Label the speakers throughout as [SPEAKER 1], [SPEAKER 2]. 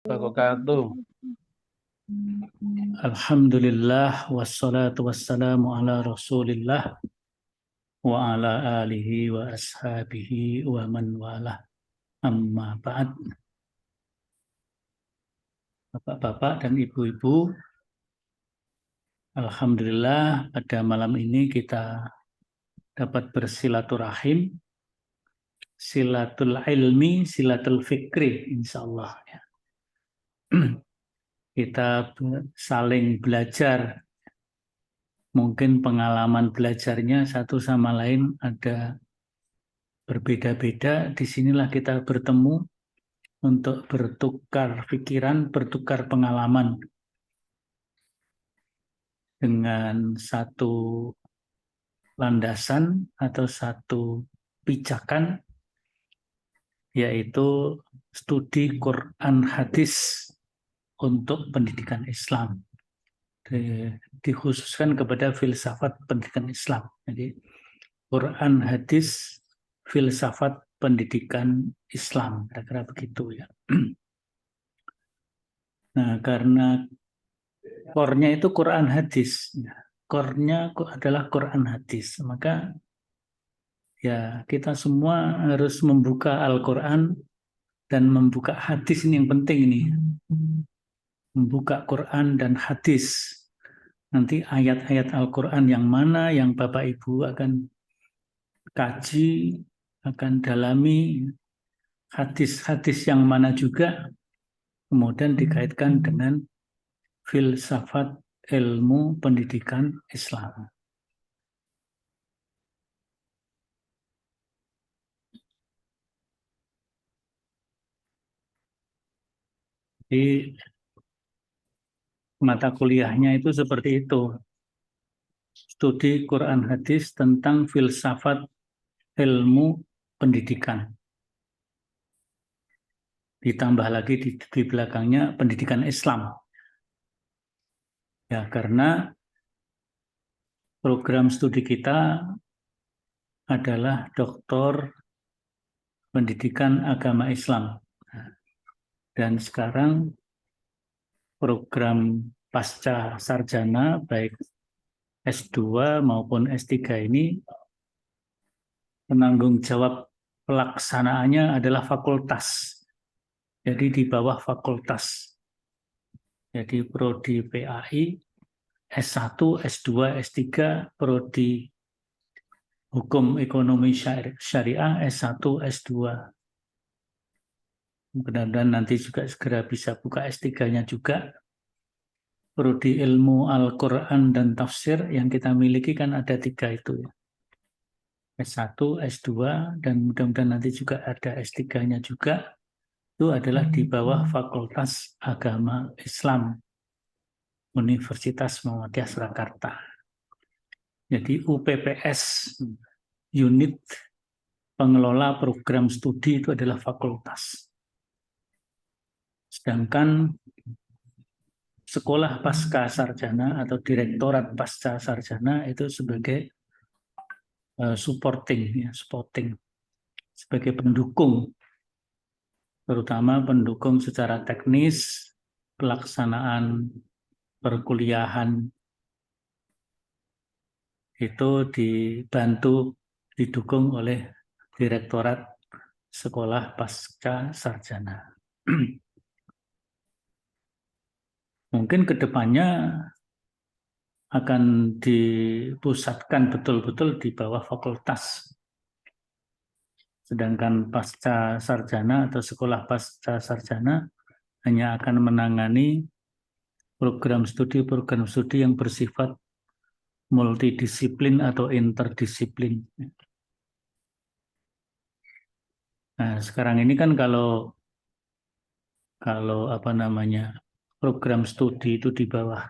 [SPEAKER 1] Wabarakatuh. Alhamdulillah wassalatu wassalamu ala Rasulillah wa ala alihi wa ashabihi wa man walah. Amma ba'd. Bapak-bapak dan ibu-ibu, alhamdulillah pada malam ini kita dapat bersilaturahim, silatul ilmi, silatul fikri, insyaallah ya. Kita saling belajar. Mungkin pengalaman belajarnya satu sama lain ada berbeda-beda. Disinilah kita bertemu untuk bertukar pikiran, bertukar pengalaman dengan satu landasan atau satu pijakan, yaitu studi Quran Hadis untuk pendidikan Islam. Dikhususkan kepada filsafat pendidikan Islam. Jadi Quran Hadis filsafat pendidikan Islam, kira-kira begitu ya. Nah, karena core-nya itu Quran Hadis, core-nya adalah Quran Hadis, maka ya kita semua harus membuka Al-Quran dan membuka hadis, ini yang penting ini, membuka Quran dan hadis. Nanti ayat-ayat Al-Quran yang mana yang Bapak Ibu akan kaji, akan dalami, hadis-hadis yang mana juga, kemudian dikaitkan dengan filsafat ilmu pendidikan Islam. Jadi mata kuliahnya itu seperti itu. Studi Quran Hadis tentang filsafat ilmu pendidikan. Ditambah lagi di belakangnya pendidikan Islam. Ya, karena program studi kita adalah doktor pendidikan agama Islam. Dan sekarang program pasca sarjana baik S2 maupun S3 ini penanggung jawab pelaksanaannya adalah fakultas. Jadi di bawah fakultas. Jadi prodi PAI, S1, S2, S3, prodi Hukum Ekonomi Syariah, S1, S2. Mudah-mudahan nanti juga segera bisa buka S3-nya juga. Prodi Ilmu Al-Quran dan Tafsir yang kita miliki kan ada 3 itu ya. S1, S2, dan mudah-mudahan nanti juga ada S3-nya juga. Itu adalah di bawah Fakultas Agama Islam Universitas Muhammadiyah Surakarta. Jadi UPPS, unit pengelola program studi itu adalah fakultas. Sedangkan sekolah pasca sarjana atau direktorat pasca sarjana itu sebagai supporting, sebagai pendukung, terutama pendukung secara teknis pelaksanaan perkuliahan itu dibantu, didukung oleh direktorat sekolah pasca sarjana. Mungkin kedepannya akan dipusatkan betul-betul di bawah fakultas. Sedangkan pasca sarjana atau sekolah pasca sarjana hanya akan menangani program studi yang bersifat multidisiplin atau interdisiplin. Nah, sekarang ini kan kalau program studi itu di bawah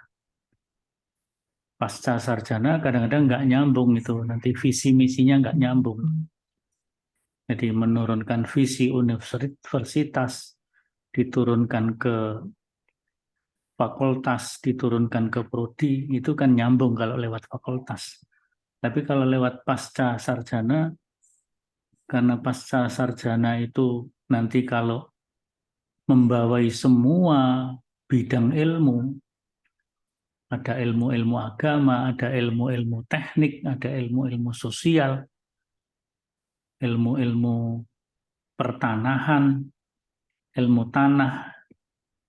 [SPEAKER 1] pasca sarjana kadang-kadang nggak nyambung itu, nanti visi misinya nggak nyambung. Jadi menurunkan visi universitas, diturunkan ke fakultas, diturunkan ke prodi, itu kan nyambung kalau lewat fakultas. Tapi kalau lewat pasca sarjana, karena pasca sarjana itu nanti kalau membawai semua bidang ilmu. Ada ilmu-ilmu agama, ada ilmu-ilmu teknik, ada ilmu-ilmu sosial, ilmu-ilmu pertanahan, ilmu tanah,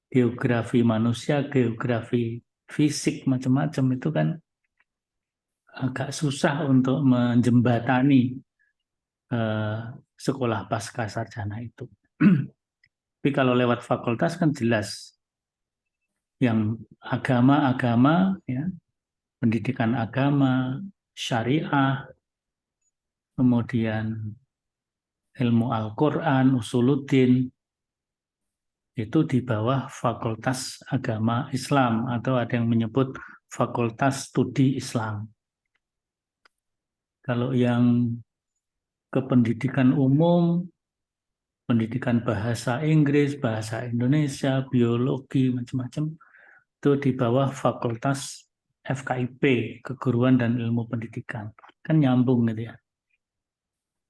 [SPEAKER 1] geografi manusia, geografi fisik, macam-macam. Itu kan agak susah untuk menjembatani sekolah pasca sarjana itu. Tapi kalau lewat fakultas kan jelas. Yang agama-agama, ya, pendidikan agama, syariah, kemudian ilmu Al-Quran, usuluddin, itu di bawah Fakultas Agama Islam, atau ada yang menyebut Fakultas Studi Islam. Kalau yang kependidikan umum, pendidikan bahasa Inggris, bahasa Indonesia, biologi, macam-macam, itu di bawah Fakultas FKIP, Keguruan dan Ilmu Pendidikan. Kan nyambung gitu ya.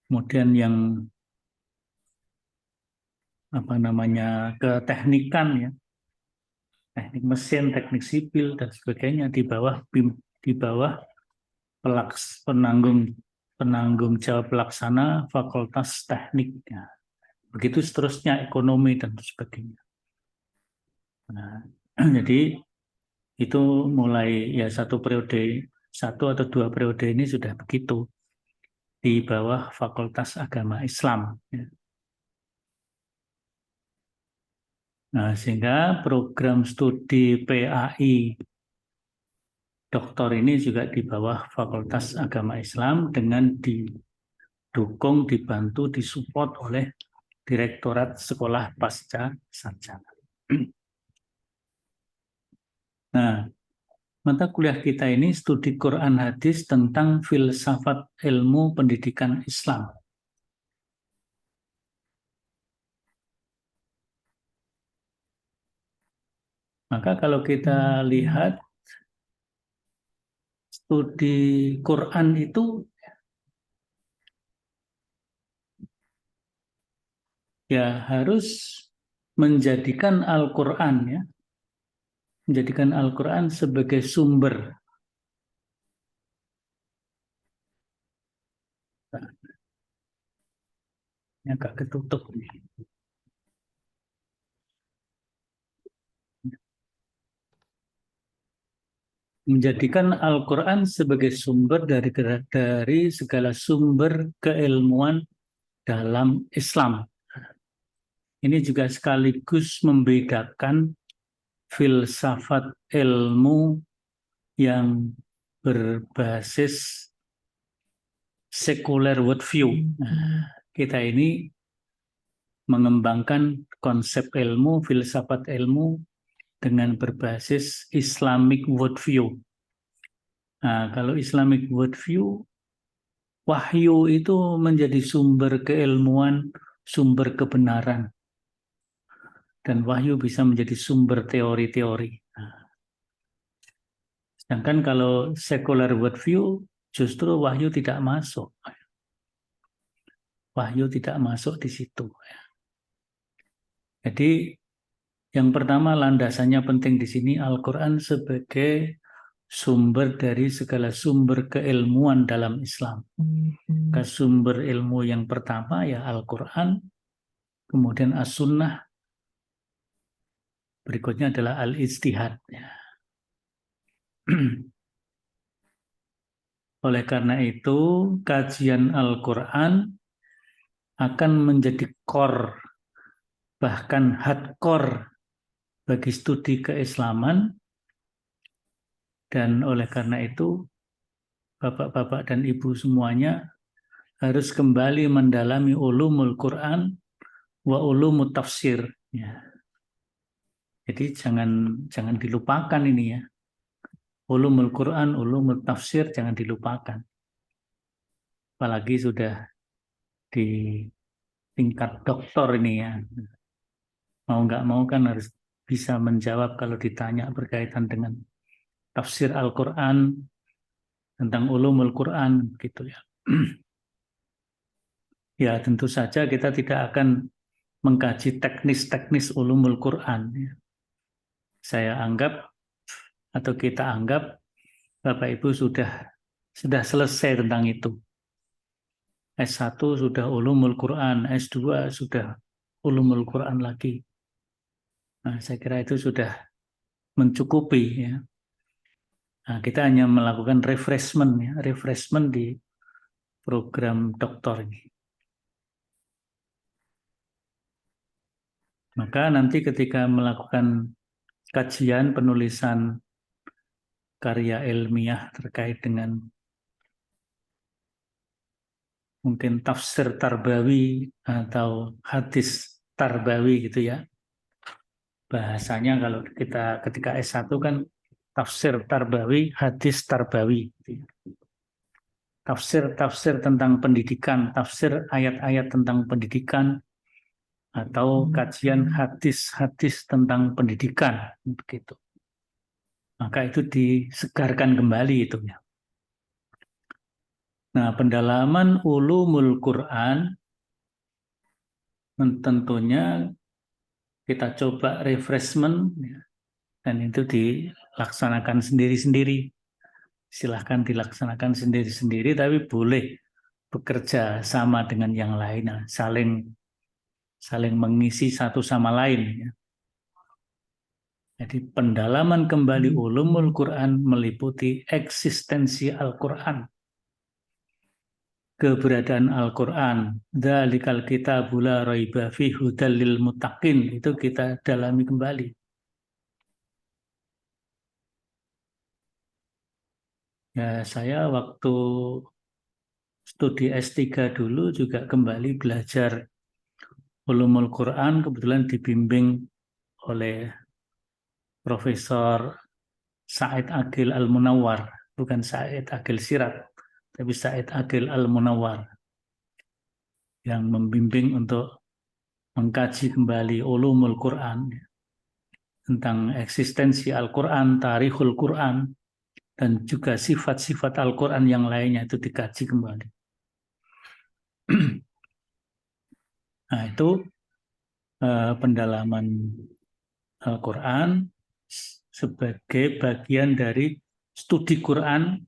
[SPEAKER 1] Kemudian yang keteknikan, ya, teknik mesin, teknik sipil dan sebagainya di bawah penanggung jawab pelaksana Fakultas Teknik. Ya. Begitu seterusnya, ekonomi dan sebagainya. Nah, jadi itu mulai ya satu atau dua periode ini sudah begitu di bawah Fakultas Agama Islam. Ya. Nah, sehingga program studi PAI doktor ini juga di bawah Fakultas Agama Islam dengan didukung, dibantu, disupport oleh Direktorat Sekolah Pasca Sarjana. Nah, mata kuliah kita ini studi Quran Hadis tentang filsafat ilmu pendidikan Islam. Maka kalau kita lihat studi Quran itu ya harus menjadikan Al-Quran, ya, menjadikan Al-Quran sebagai sumber. Ini agak ketutup. Menjadikan Al-Quran sebagai sumber dari segala sumber keilmuan dalam Islam. Ini juga sekaligus membedakan filsafat ilmu yang berbasis secular worldview. Nah, kita ini mengembangkan konsep ilmu, filsafat ilmu dengan berbasis Islamic worldview. Nah, kalau Islamic worldview, wahyu itu menjadi sumber keilmuan, sumber kebenaran. Dan wahyu bisa menjadi sumber teori-teori. Nah, sedangkan kalau secular worldview, justru wahyu tidak masuk. Wahyu tidak masuk di situ. Jadi yang pertama landasannya penting di sini, Al-Quran sebagai sumber dari segala sumber keilmuan dalam Islam. Sumber ilmu yang pertama ya Al-Quran, kemudian As-Sunnah, berikutnya adalah Al-Ijtihad. Oleh karena itu, kajian Al-Quran akan menjadi core, bahkan hardcore bagi studi keislaman. Dan oleh karena itu, bapak-bapak dan ibu semuanya harus kembali mendalami ulumul Quran wa ulumut tafsir. Ya. Jadi jangan dilupakan ini ya. Ulumul Quran, ulumul tafsir jangan dilupakan. Apalagi sudah di tingkat doktor ini ya. Mau nggak mau kan harus bisa menjawab kalau ditanya berkaitan dengan tafsir Al-Quran, tentang ulumul Quran, gitu ya. Ya tentu saja kita tidak akan mengkaji teknis-teknis ulumul Quran. Saya anggap atau kita anggap Bapak Ibu sudah selesai tentang itu. S1 sudah ulumul Quran, S2 sudah ulumul Quran lagi. Nah, saya kira itu sudah mencukupi ya. Nah, kita hanya melakukan refreshment ya, refreshment di program doktor ini. Maka nanti ketika melakukan kajian penulisan karya ilmiah terkait dengan mungkin tafsir tarbawi atau hadis tarbawi gitu ya. Bahasanya kalau kita ketika S1 kan tafsir tarbawi, hadis tarbawi. Tafsir-tafsir tentang pendidikan, tafsir ayat-ayat tentang pendidikan, atau kajian hadis-hadis tentang pendidikan. Begitu. Maka itu disegarkan kembali itu ya. Nah, pendalaman ulumul Quran tentunya kita coba refreshment ya, dan itu dilaksanakan sendiri-sendiri. Silahkan dilaksanakan sendiri-sendiri, tapi boleh bekerja sama dengan yang lain, nah, saling mengisi satu sama lain. Ya. Jadi pendalaman kembali ulumul Quran meliputi eksistensi Al-Quran, keberadaan Al-Quran, dzalikal kitabul la raiba fihi hudal lil muttaqin, itu kita dalami kembali. Ya, saya waktu studi S3 dulu juga kembali belajar ulumul Quran, kebetulan dibimbing oleh Profesor Said Aqil Al-Munawwar, bukan Said Aqil Sirat, tapi Said Aqil Al-Munawwar, yang membimbing untuk mengkaji kembali ulumul Quran, tentang eksistensi Al-Quran, tarikhul Quran, dan juga sifat-sifat Al-Quran yang lainnya itu dikaji kembali. Nah, itu pendalaman Al-Quran sebagai bagian dari studi Quran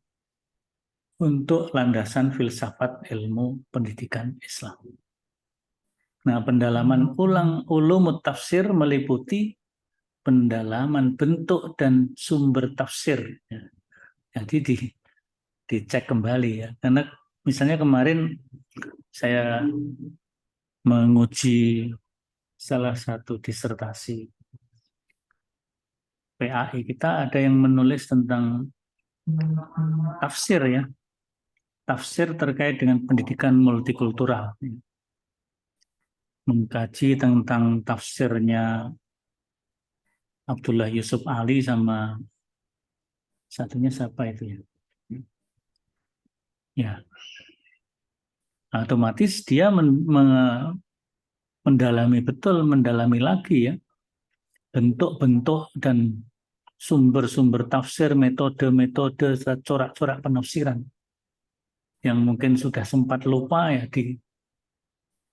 [SPEAKER 1] untuk landasan filsafat ilmu pendidikan Islam. Nah, pendalaman ulumut tafsir meliputi pendalaman bentuk dan sumber tafsir. Jadi dicek kembali ya. Karena misalnya kemarin saya menguji salah satu disertasi PAI, kita ada yang menulis tentang tafsir ya. Tafsir terkait dengan pendidikan multikultural. Mengkaji tentang tafsirnya Abdullah Yusuf Ali sama satunya siapa itu ya? Ya, otomatis dia mendalami betul, mendalami lagi ya bentuk-bentuk dan sumber-sumber tafsir, metode-metode, corak-corak penafsiran yang mungkin sudah sempat lupa ya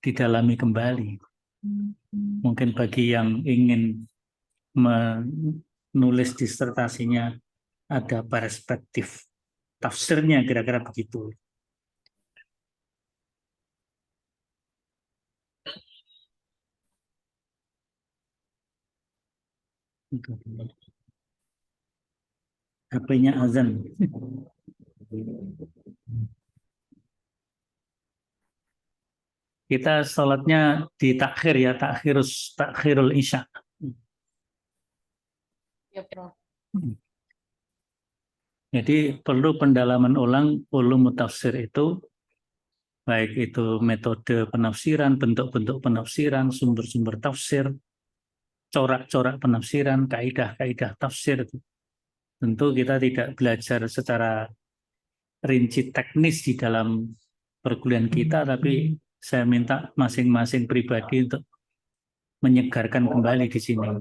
[SPEAKER 1] didalami kembali. Mungkin bagi yang ingin menulis disertasinya ada perspektif tafsirnya, kira-kira begitu. HP-nya azan. Kita sholatnya di takhir ya, takhirul isya. Ya, Prof. Jadi perlu pendalaman ulang ulum tafsir itu, baik itu metode penafsiran, bentuk-bentuk penafsiran, sumber-sumber tafsir, corak-corak penafsiran, kaidah-kaidah tafsir. Tentu kita tidak belajar secara rinci teknis di dalam perkuliahan kita, tapi saya minta masing-masing pribadi untuk menyegarkan kembali di sini.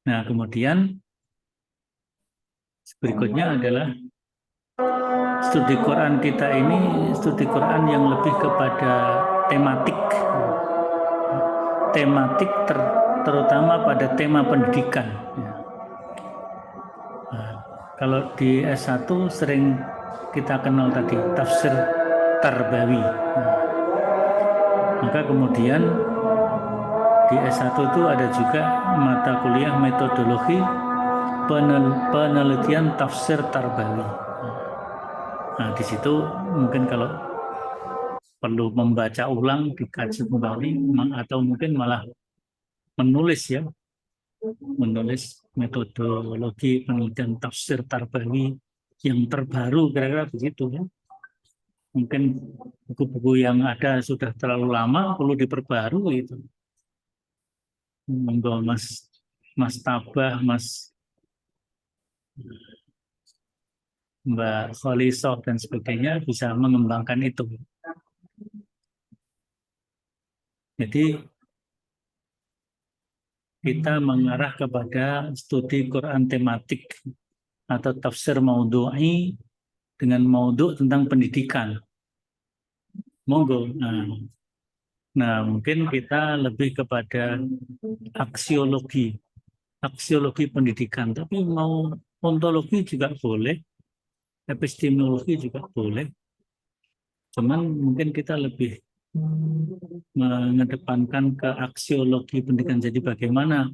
[SPEAKER 1] Nah, kemudian berikutnya adalah studi Quran kita ini studi Quran yang lebih kepada tematik. tematik terutama pada tema pendidikan. Ya. Nah, kalau di S1 sering kita kenal tadi tafsir tarbawi. Nah, maka kemudian di S1 itu ada juga mata kuliah metodologi penelitian tafsir tarbawi. Nah, di situ mungkin kalau perlu membaca ulang, dikaji kembali, atau mungkin malah menulis ya, menulis metodologi penelitian tafsir tarbawi yang terbaru, kira-kira begitu ya. Mungkin buku-buku yang ada sudah terlalu lama, perlu diperbarui itu. Monggo Mas Tabah, Mbak Kholisah dan sebagainya bisa mengembangkan itu. Jadi kita mengarah kepada studi Quran tematik atau tafsir maudhu'i dengan maudhu' tentang pendidikan. Monggo. Nah, mungkin kita lebih kepada aksiologi pendidikan. Tapi mau ontologi juga boleh, epistemologi juga boleh. Cuman mungkin kita lebih mengedepankan ke aksiologi pendidikan. Jadi bagaimana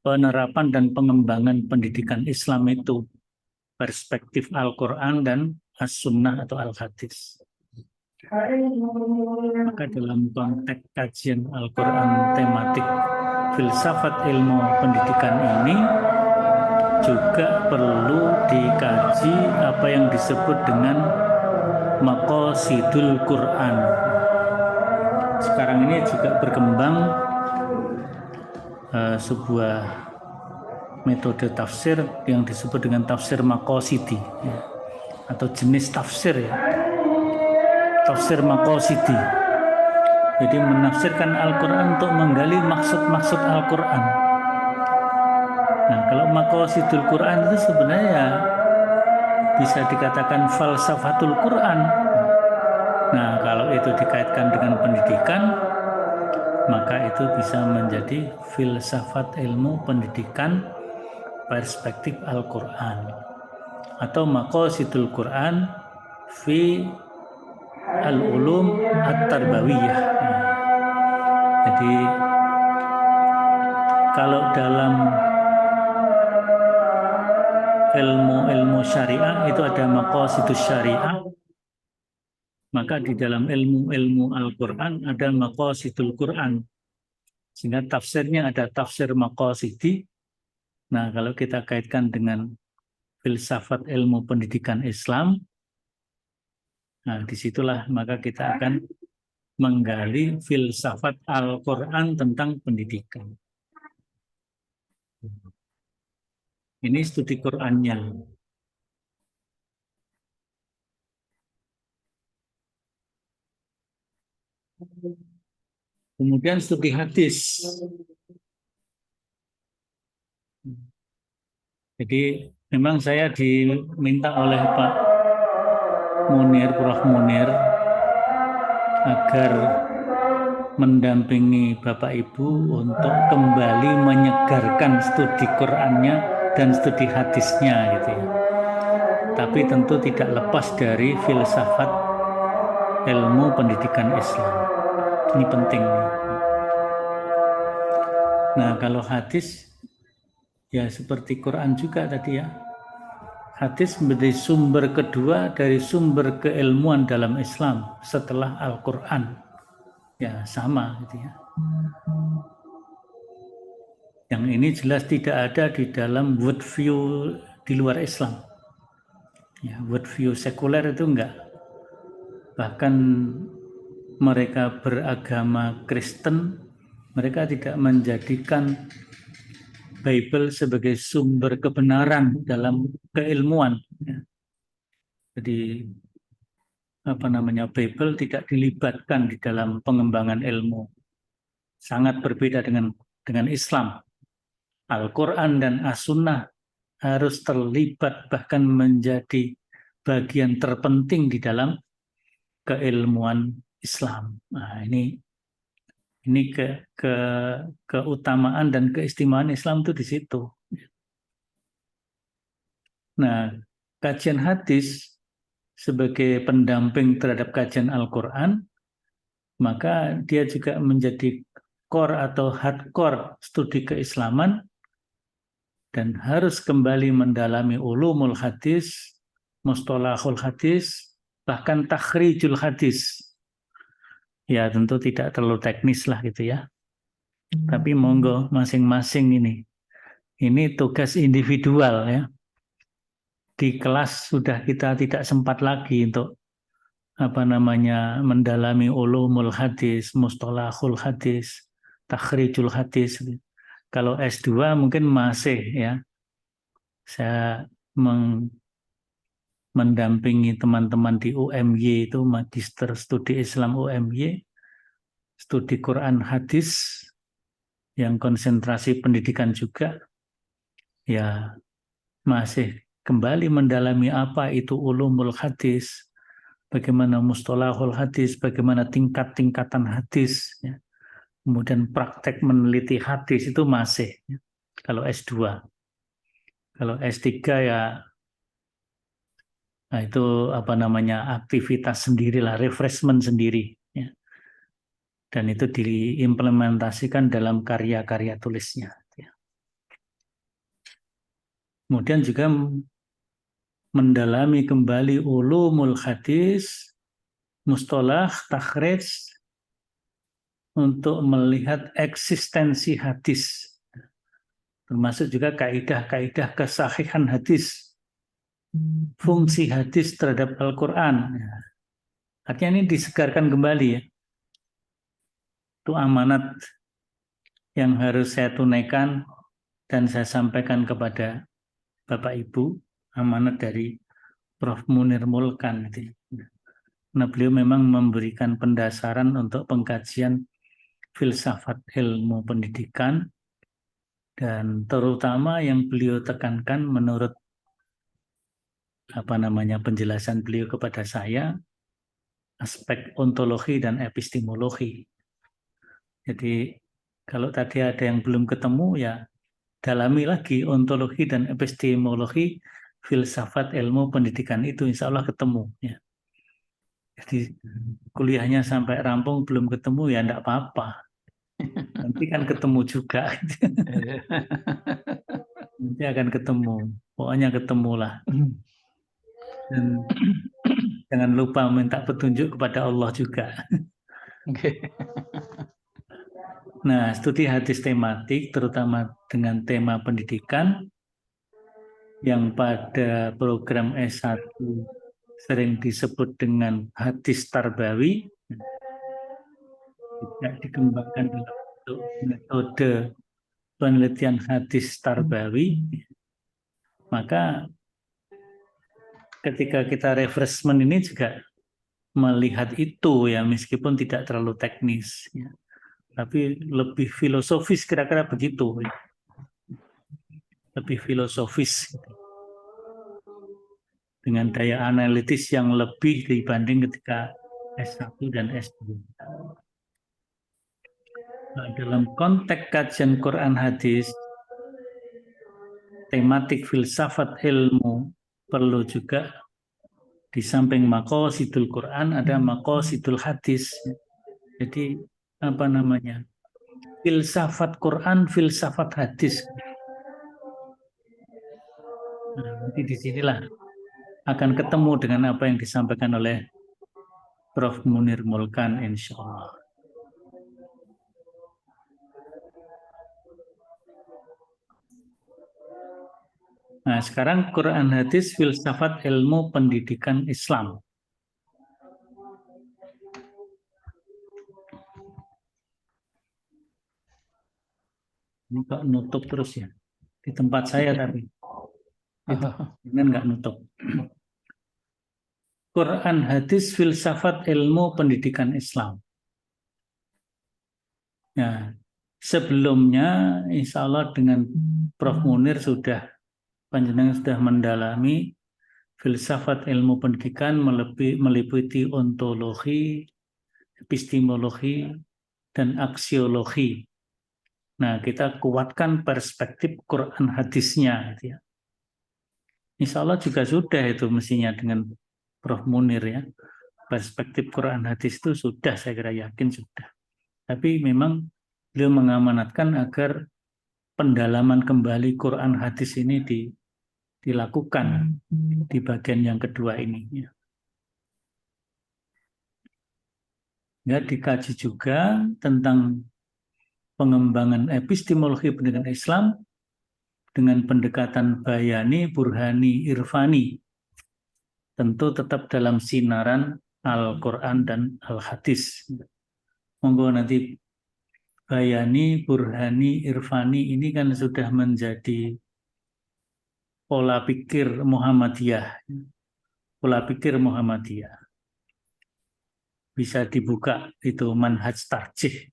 [SPEAKER 1] penerapan dan pengembangan pendidikan Islam itu, perspektif Al-Quran dan As-Sunnah atau Al-Hadis. Maka dalam konteks kajian Al-Quran tematik filsafat ilmu pendidikan ini juga perlu dikaji apa yang disebut dengan maqasidul Quran. Sekarang ini juga berkembang sebuah metode tafsir yang disebut dengan tafsir maqasidi ya, atau jenis tafsir ya, tafsir maqasidi. Jadi menafsirkan Al-Quran untuk menggali maksud-maksud Al-Quran. Nah, kalau maqasidul Quran itu sebenarnya bisa dikatakan falsafatul Quran. Nah, kalau itu dikaitkan dengan pendidikan, maka itu bisa menjadi filsafat ilmu pendidikan perspektif Al-Quran atau maqasidul Quran fi al-ulum at-tarbawiyah. Jadi kalau dalam ilmu syariah itu ada maqasidus syariah, maka di dalam ilmu Al-Quran ada maqasidul Quran. Sehingga tafsirnya ada tafsir maqasidi. Nah, kalau kita kaitkan dengan filsafat ilmu pendidikan Islam, nah disitulah maka kita akan menggali filsafat Al-Quran tentang pendidikan. Ini studi Qurannya. Kemudian studi hadis. Jadi memang saya diminta oleh Pak Munir, Prof. Munir, agar mendampingi Bapak Ibu untuk kembali menyegarkan studi Qurannya dan studi hadisnya gitu ya. Tapi tentu tidak lepas dari filsafat ilmu pendidikan Islam. Ini penting. Nah, kalau hadis ya seperti Quran juga tadi ya. Hadis menjadi sumber kedua dari sumber keilmuan dalam Islam setelah Al-Quran. Ya sama gitu ya. Yang ini jelas tidak ada di dalam worldview di luar Islam. Ya, worldview sekuler itu enggak. Bahkan mereka beragama Kristen, mereka tidak menjadikan Bible sebagai sumber kebenaran dalam keilmuan. Ya. Jadi Bible tidak dilibatkan di dalam pengembangan ilmu. Sangat berbeda dengan Islam. Al-Quran dan As-Sunnah harus terlibat bahkan menjadi bagian terpenting di dalam keilmuan Islam. Nah, ini Ini keutamaan dan keistimewaan Islam itu di situ. Nah, kajian hadis sebagai pendamping terhadap kajian Al-Quran, maka dia juga menjadi core atau hardcore studi keislaman dan harus kembali mendalami ulumul hadis, mustalahul hadis, bahkan takhrijul hadis. Ya tentu tidak terlalu teknis lah gitu ya. Tapi monggo masing-masing ini. Ini tugas individual ya. Di kelas sudah kita tidak sempat lagi untuk mendalami ulumul hadis, mustalahul hadis, takhrijul hadis. Kalau S2 mungkin masih ya. Saya mendampingi teman-teman di UMY itu Magister Studi Islam UMY, studi Quran hadis yang konsentrasi pendidikan juga. Ya, masih kembali mendalami apa itu ulumul hadis, bagaimana mustalahul hadis, bagaimana tingkat-tingkatan hadis, ya. Kemudian praktek meneliti hadis itu masih, ya. Kalau S2. Kalau S3 ya nah itu aktivitas sendirilah, refreshment sendiri, ya. Dan itu diimplementasikan dalam karya-karya tulisnya, ya. Kemudian juga mendalami kembali ulumul hadis, mustalah, takhrij untuk melihat eksistensi hadis, termasuk juga kaidah-kaidah kesahihan hadis, fungsi hadis terhadap Al-Quran. Artinya ini disegarkan kembali ya. Itu amanat yang harus saya tunaikan dan saya sampaikan kepada Bapak Ibu, amanat dari Prof. Munir Mulkan. Nah, beliau memang memberikan pendasaran untuk pengkajian filsafat ilmu pendidikan, dan terutama yang beliau tekankan menurut penjelasan beliau kepada saya, aspek ontologi dan epistemologi. Jadi kalau tadi ada yang belum ketemu ya dalami lagi ontologi dan epistemologi filsafat ilmu pendidikan itu, insya Allah ketemu ya. Jadi kuliahnya sampai rampung belum ketemu ya enggak apa-apa. Nanti kan ketemu juga. Nanti akan ketemu. Pokoknya ketemulah. Dan jangan lupa minta petunjuk kepada Allah juga. Nah, studi hadis tematik terutama dengan tema pendidikan yang pada program S1 sering disebut dengan hadis tarbawi, tidak dikembangkan dalam bentuk metode penelitian hadis tarbawi, maka ketika kita refreshment ini juga melihat itu ya, meskipun tidak terlalu teknis ya, tapi lebih filosofis, kira-kira begitu ya. Lebih filosofis dengan daya analitis yang lebih dibanding ketika S1 dan S2. Nah, dalam konteks kajian Quran hadis, tematik filsafat ilmu perlu juga di samping maqasidul Quran ada maqasidul hadis. Jadi filsafat Quran, filsafat hadis. Nah, nanti disinilah akan ketemu dengan apa yang disampaikan oleh Prof. Munir Mulkan, insya Allah. Nah, sekarang Quran hadis filsafat ilmu pendidikan Islam. Ini kok nutup terus ya? Di tempat saya tapi. Ini nggak nutup. Quran hadis filsafat ilmu pendidikan Islam. Ya, sebelumnya insya Allah dengan Prof. Munir panjenengan sudah mendalami filsafat ilmu pendidikan meliputi ontologi, epistemologi, dan aksiologi. Nah, kita kuatkan perspektif Quran hadisnya, gitu ya. Insya Allah juga sudah itu mestinya dengan Prof. Munir ya. Perspektif Quran hadis itu sudah, saya kira yakin sudah. Tapi memang beliau mengamanatkan agar pendalaman kembali Quran hadis ini dilakukan di bagian yang kedua ini. Ya, dikaji juga tentang pengembangan epistemologi pendidikan Islam dengan pendekatan bayani, burhani, irfani. Tentu tetap dalam sinaran Al-Quran dan Al-Hadis. Monggo nanti bayani, burhani, irfani ini kan sudah menjadi pola pikir Muhammadiyah. Pola pikir Muhammadiyah. Bisa dibuka itu manhaj tarjih.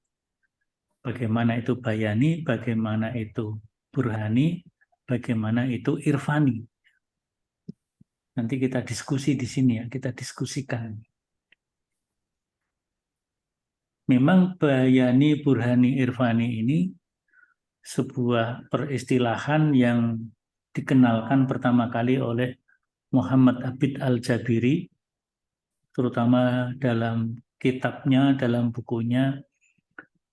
[SPEAKER 1] Bagaimana itu bayani, bagaimana itu burhani, bagaimana itu irfani. Nanti kita diskusi di sini ya, kita diskusikan. Memang bayani, burhani, irfani ini sebuah peristilahan yang dikenalkan pertama kali oleh Muhammad Abid Al-Jabiri, terutama dalam kitabnya, dalam bukunya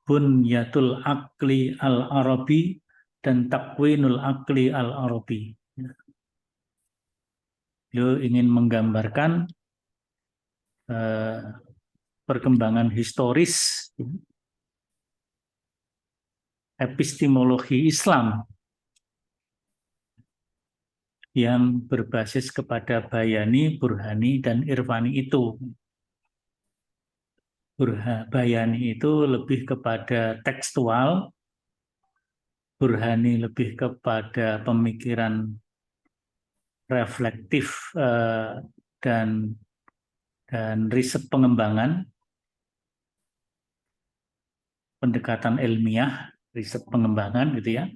[SPEAKER 1] Bunyatul Aqli Al-Arabi dan Takwinul Aqli Al-Arabi. Beliau ingin menggambarkan perkembangan historis epistemologi Islam yang berbasis kepada bayani, burhani, dan irfani itu. Bayani itu lebih kepada tekstual, burhani lebih kepada pemikiran reflektif dan riset pengembangan, pendekatan ilmiah, riset pengembangan gitu ya.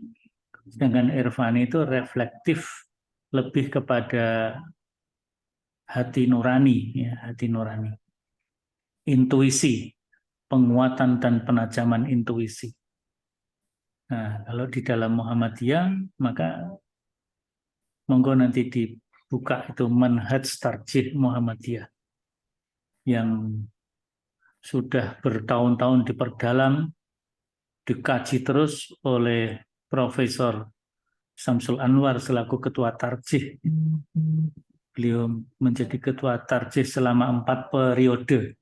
[SPEAKER 1] Sedangkan irfani itu reflektif, lebih kepada hati nurani, ya, hati nurani. Intuisi, penguatan dan penajaman intuisi. Nah, kalau di dalam Muhammadiyah, maka monggo nanti dibuka itu manhaj tarjih Muhammadiyah yang sudah bertahun-tahun diperdalam, dikaji terus oleh Profesor Samsul Anwar selaku ketua tarjih. Beliau menjadi ketua tarjih selama 4 periode,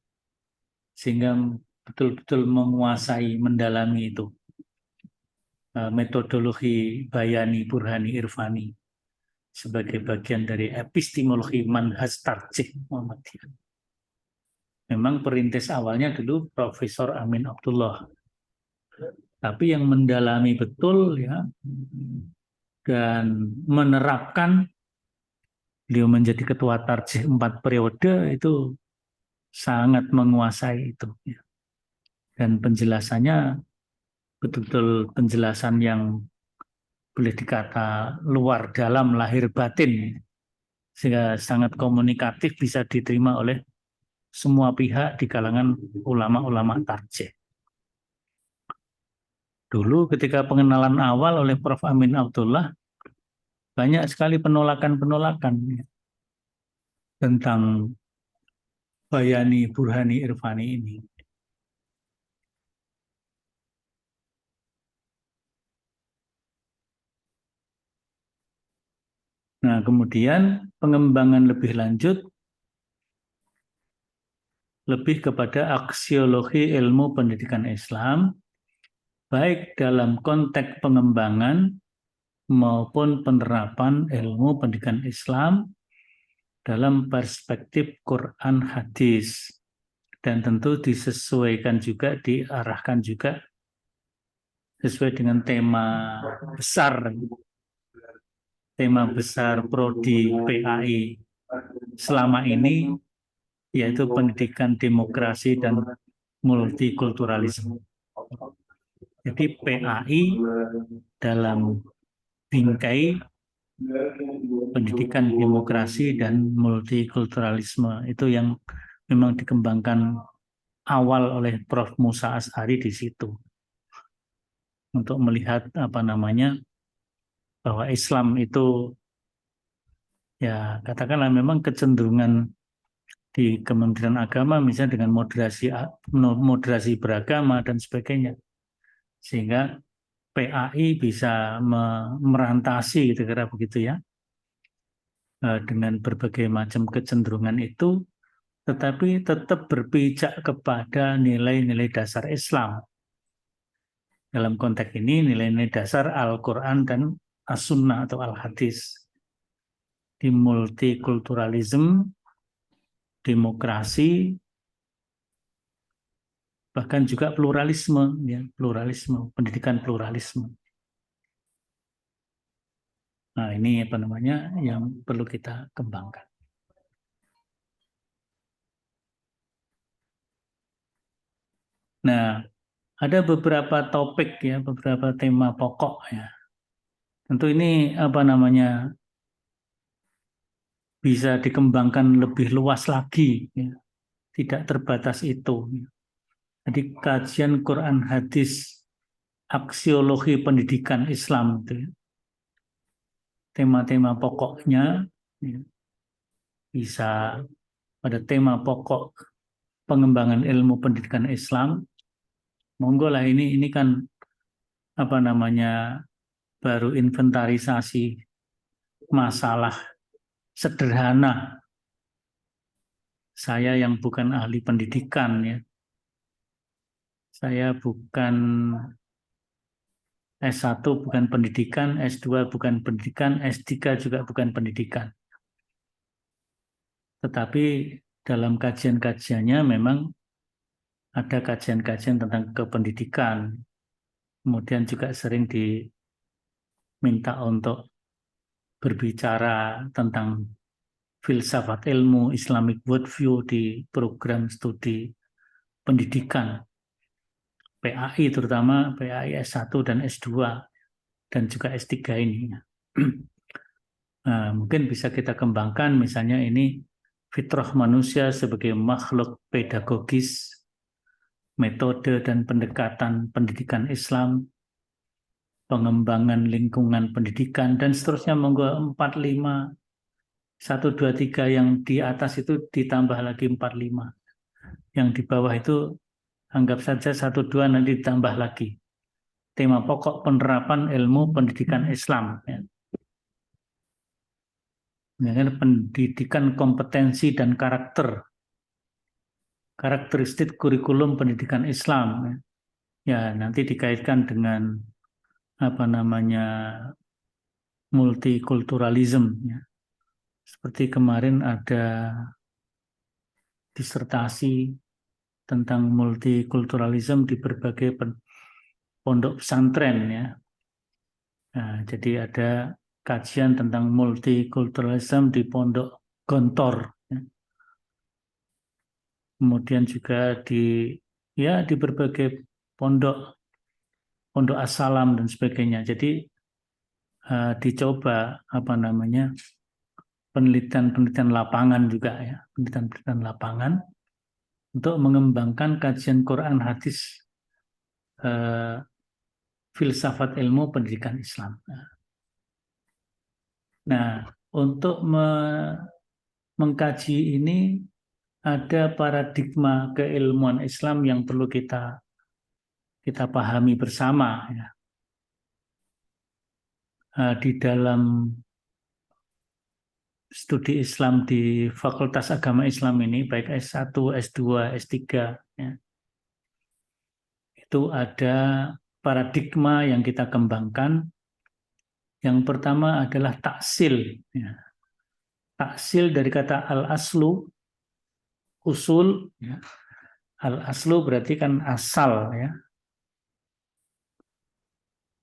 [SPEAKER 1] sehingga betul-betul menguasai, mendalami itu metodologi bayani, burhani, irfani sebagai bagian dari epistemologi manhaj tarjih Muhammadiyah. Memang perintis awalnya dulu Profesor Amin Abdullah, tapi yang mendalami betul ya dan menerapkan, beliau menjadi ketua tarjih 4 periode itu sangat menguasai itu. Dan penjelasannya betul-betul penjelasan yang boleh dikata luar dalam, lahir batin, sehingga sangat komunikatif, bisa diterima oleh semua pihak di kalangan ulama-ulama tarjih. Dulu ketika pengenalan awal oleh Prof. Amin Abdullah, banyak sekali penolakan-penolakan tentang bayani, burhani, irfani ini. Nah, kemudian pengembangan lebih lanjut lebih kepada aksiologi ilmu pendidikan Islam, baik dalam konteks pengembangan maupun penerapan ilmu pendidikan Islam dalam perspektif Quran hadis, dan tentu disesuaikan juga, diarahkan juga sesuai dengan tema besar prodi PAI selama ini, yaitu pendidikan demokrasi dan multikulturalisme. Jadi PAI dalam bingkai pendidikan demokrasi dan multikulturalisme itu yang memang dikembangkan awal oleh Prof. Musa Asy'ari di situ untuk melihat bahwa Islam itu ya katakanlah memang kecenderungan di Kementerian Agama misalnya dengan moderasi beragama dan sebagainya, sehingga PAI bisa merantasi gitu kira begitu ya, dengan berbagai macam kecenderungan itu, tetapi tetap berpijak kepada nilai-nilai dasar Islam. Dalam konteks ini nilai-nilai dasar Al-Quran dan As-Sunnah atau Al-Hadis. Di multikulturalisme, demokrasi, bahkan juga pluralisme, ya, pendidikan pluralisme. Nah, ini yang perlu kita kembangkan. Nah, ada beberapa topik ya, beberapa tema pokok ya. Tentu ini bisa dikembangkan lebih luas lagi, ya. Tidak terbatas itu. Jadi kajian Quran hadis, aksiologi pendidikan Islam itu, ya. Tema-tema pokoknya ya, bisa pada tema pokok pengembangan ilmu pendidikan Islam. Monggo lah ini kan baru inventarisasi masalah sederhana. Saya yang bukan ahli pendidikan ya. Saya bukan S1 bukan pendidikan, S2 bukan pendidikan, S3 juga bukan pendidikan. Tetapi dalam kajian-kajiannya memang ada kajian-kajian tentang kependidikan. Kemudian juga sering diminta untuk berbicara tentang filsafat ilmu, Islamic worldview di program studi pendidikan. PAI terutama PAI S1 dan S2 dan juga S3 ini. Nah, mungkin bisa kita kembangkan misalnya ini fitrah manusia sebagai makhluk pedagogis, metode dan pendekatan pendidikan Islam, pengembangan lingkungan pendidikan, dan seterusnya. Monggo 4, 5, 1, 2, 3 yang di atas itu ditambah lagi 4, 5. Yang di bawah itu anggap saja 1, 2 nanti ditambah lagi. Tema pokok penerapan ilmu pendidikan Islam. Ya. Pendidikan kompetensi dan karakteristik kurikulum pendidikan Islam. Ya, nanti dikaitkan dengan multikulturalisme. Ya. Seperti kemarin ada disertasi tentang multikulturalisme di berbagai pondok pesantren ya. Nah, jadi ada kajian tentang multikulturalisme di pondok Gontor. Ya. Kemudian juga di berbagai pondok As-Salam dan sebagainya. Jadi dicoba penelitian lapangan juga ya, penelitian lapangan untuk mengembangkan kajian Quran hadis filsafat ilmu pendidikan Islam. Nah, untuk mengkaji ini ada paradigma keilmuan Islam yang perlu kita pahami bersama ya. Di dalam studi Islam di Fakultas Agama Islam ini baik S1, S2, S3 ya. Itu ada paradigma yang kita kembangkan. Yang pertama adalah taksil ya. Taksil dari kata al-aslu, usul ya. Al-aslu berarti kan asal ya.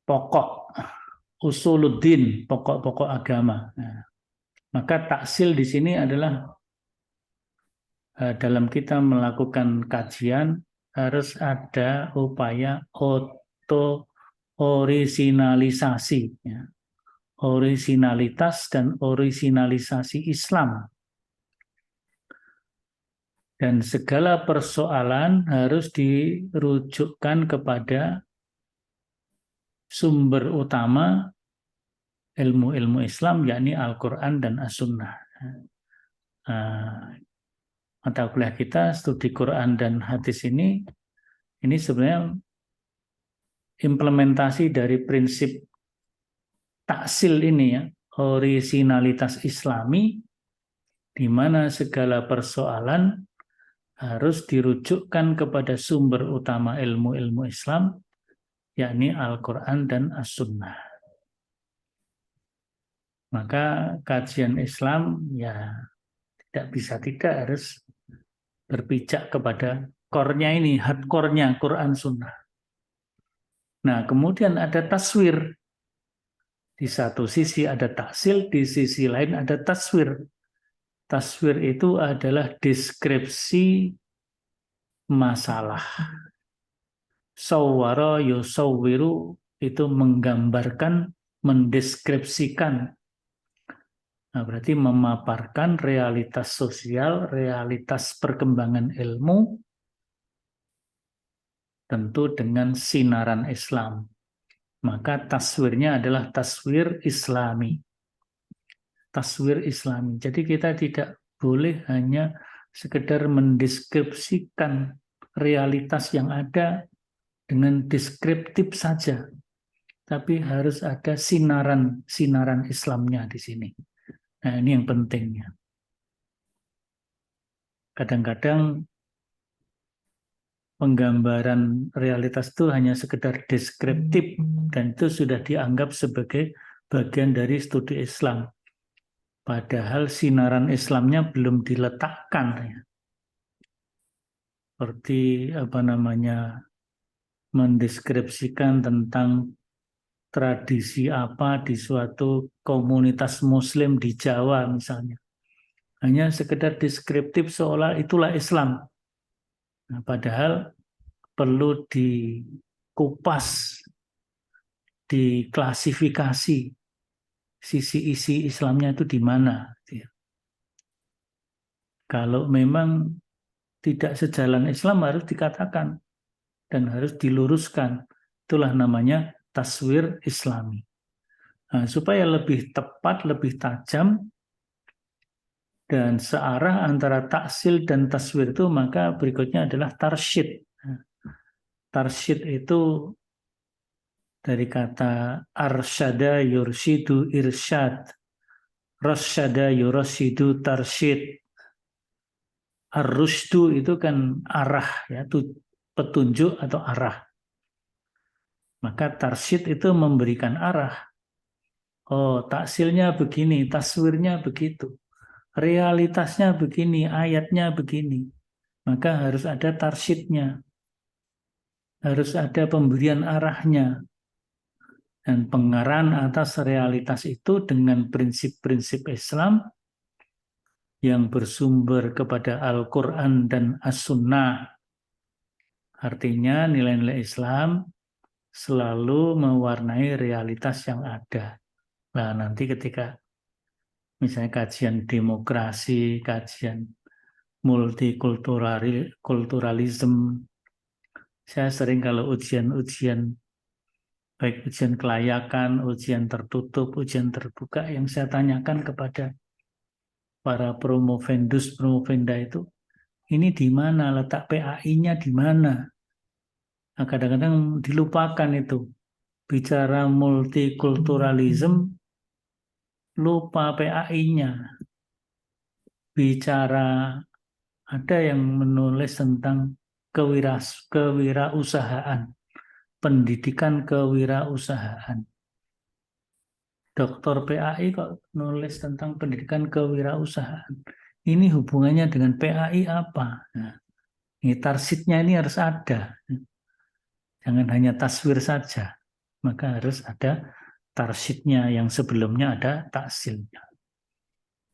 [SPEAKER 1] Pokok, usuluddin, pokok-pokok agama. Nah, maka taksil di sini adalah dalam kita melakukan kajian harus ada upaya orisinalisasi, ya. Orisinalitas dan orisinalisasi Islam. Dan segala persoalan harus dirujukkan kepada sumber utama ilmu-ilmu Islam, yakni Al-Quran dan As-Sunnah. Mata kuliah kita, studi Quran dan hadis ini sebenarnya implementasi dari prinsip taksil ini ya, orisinalitas Islami, di mana segala persoalan harus dirujukkan kepada sumber utama ilmu-ilmu Islam, yakni Al-Quran dan As-Sunnah. Maka kajian Islam ya tidak bisa tidak harus berpijak kepada core-nya ini, hardcore-nya Quran Sunnah. Nah, kemudian ada taswir. Di satu sisi ada taksil, di sisi lain ada taswir. Taswir itu adalah deskripsi masalah. Sawwara yusawwiru itu menggambarkan, mendeskripsikan. Nah, berarti memaparkan realitas sosial, realitas perkembangan ilmu, tentu dengan sinaran Islam. Maka taswirnya adalah taswir Islami. Taswir Islami. Jadi kita tidak boleh hanya sekedar mendeskripsikan realitas yang ada dengan deskriptif saja, tapi harus ada sinaran Islamnya di sini. Nah, ini yang pentingnya. Kadang-kadang penggambaran realitas itu hanya sekedar deskriptif, dan itu sudah dianggap sebagai bagian dari studi Islam. Padahal sinaran Islamnya belum diletakkan. Ya. Seperti mendeskripsikan tentang tradisi apa di suatu komunitas Muslim di Jawa misalnya. Hanya sekedar deskriptif seolah itulah Islam. Nah, padahal perlu dikupas, diklasifikasi sisi isi Islamnya itu di mana. Kalau memang tidak sejalan Islam harus dikatakan dan harus diluruskan. Itulah namanya taswir Islami. Nah, supaya lebih tepat, lebih tajam, dan searah antara taksil dan taswir itu, maka berikutnya adalah tarsyid. Tarsyid itu dari kata arsyada yursyidu irsyad, rasyada yurasyidu tarsyid. Ar-rusydu itu kan arah, ya, petunjuk atau arah. Maka tarsyid itu memberikan arah. Oh, taksilnya begini, taswirnya begitu. Realitasnya begini, ayatnya begini. Maka harus ada tarsyidnya. Harus ada pemberian arahnya. Dan pengarahan atas realitas itu dengan prinsip-prinsip Islam yang bersumber kepada Al-Quran dan As-Sunnah. Artinya nilai-nilai Islam selalu mewarnai realitas yang ada. Nah, nanti ketika misalnya kajian demokrasi, kajian multikulturalisme, saya sering kalau ujian-ujian, baik ujian kelayakan, ujian tertutup, ujian terbuka, yang saya tanyakan kepada para promovenda itu, ini di mana, letak PAI-nya di mana? Nah, kadang-kadang dilupakan itu. Bicara multikulturalisme, lupa PAI-nya. Bicara, ada yang menulis tentang kewirausahaan, pendidikan kewirausahaan. Doktor PAI kok nulis tentang pendidikan kewirausahaan. Ini hubungannya dengan PAI apa? Nah, ini tarsyidnya ini harus ada. Jangan hanya taswir saja. Maka harus ada tarsyidnya yang sebelumnya ada taksilnya.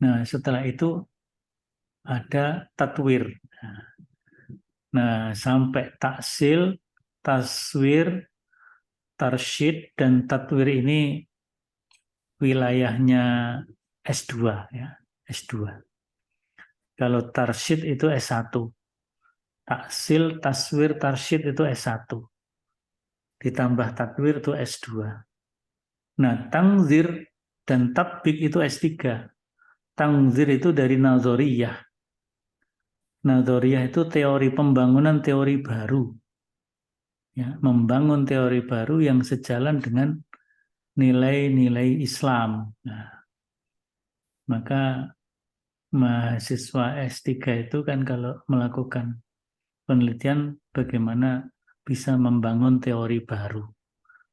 [SPEAKER 1] Nah, setelah itu ada tatwir. Nah, sampai taksil, taswir, tarsyid, dan tatwir ini wilayahnya S2 ya, S2. Kalau tarsyid itu S1. Taksil, taswir, tarsyid itu S1. Ditambah tatwir itu S2. Nah, tangzir dan tatbik itu S3. Tangzir itu dari nazoriyah. Nazoriyah itu teori pembangunan teori baru. Ya, membangun teori baru yang sejalan dengan nilai-nilai Islam. Nah, maka mahasiswa S3 itu kan kalau melakukan penelitian bagaimana bisa membangun teori baru.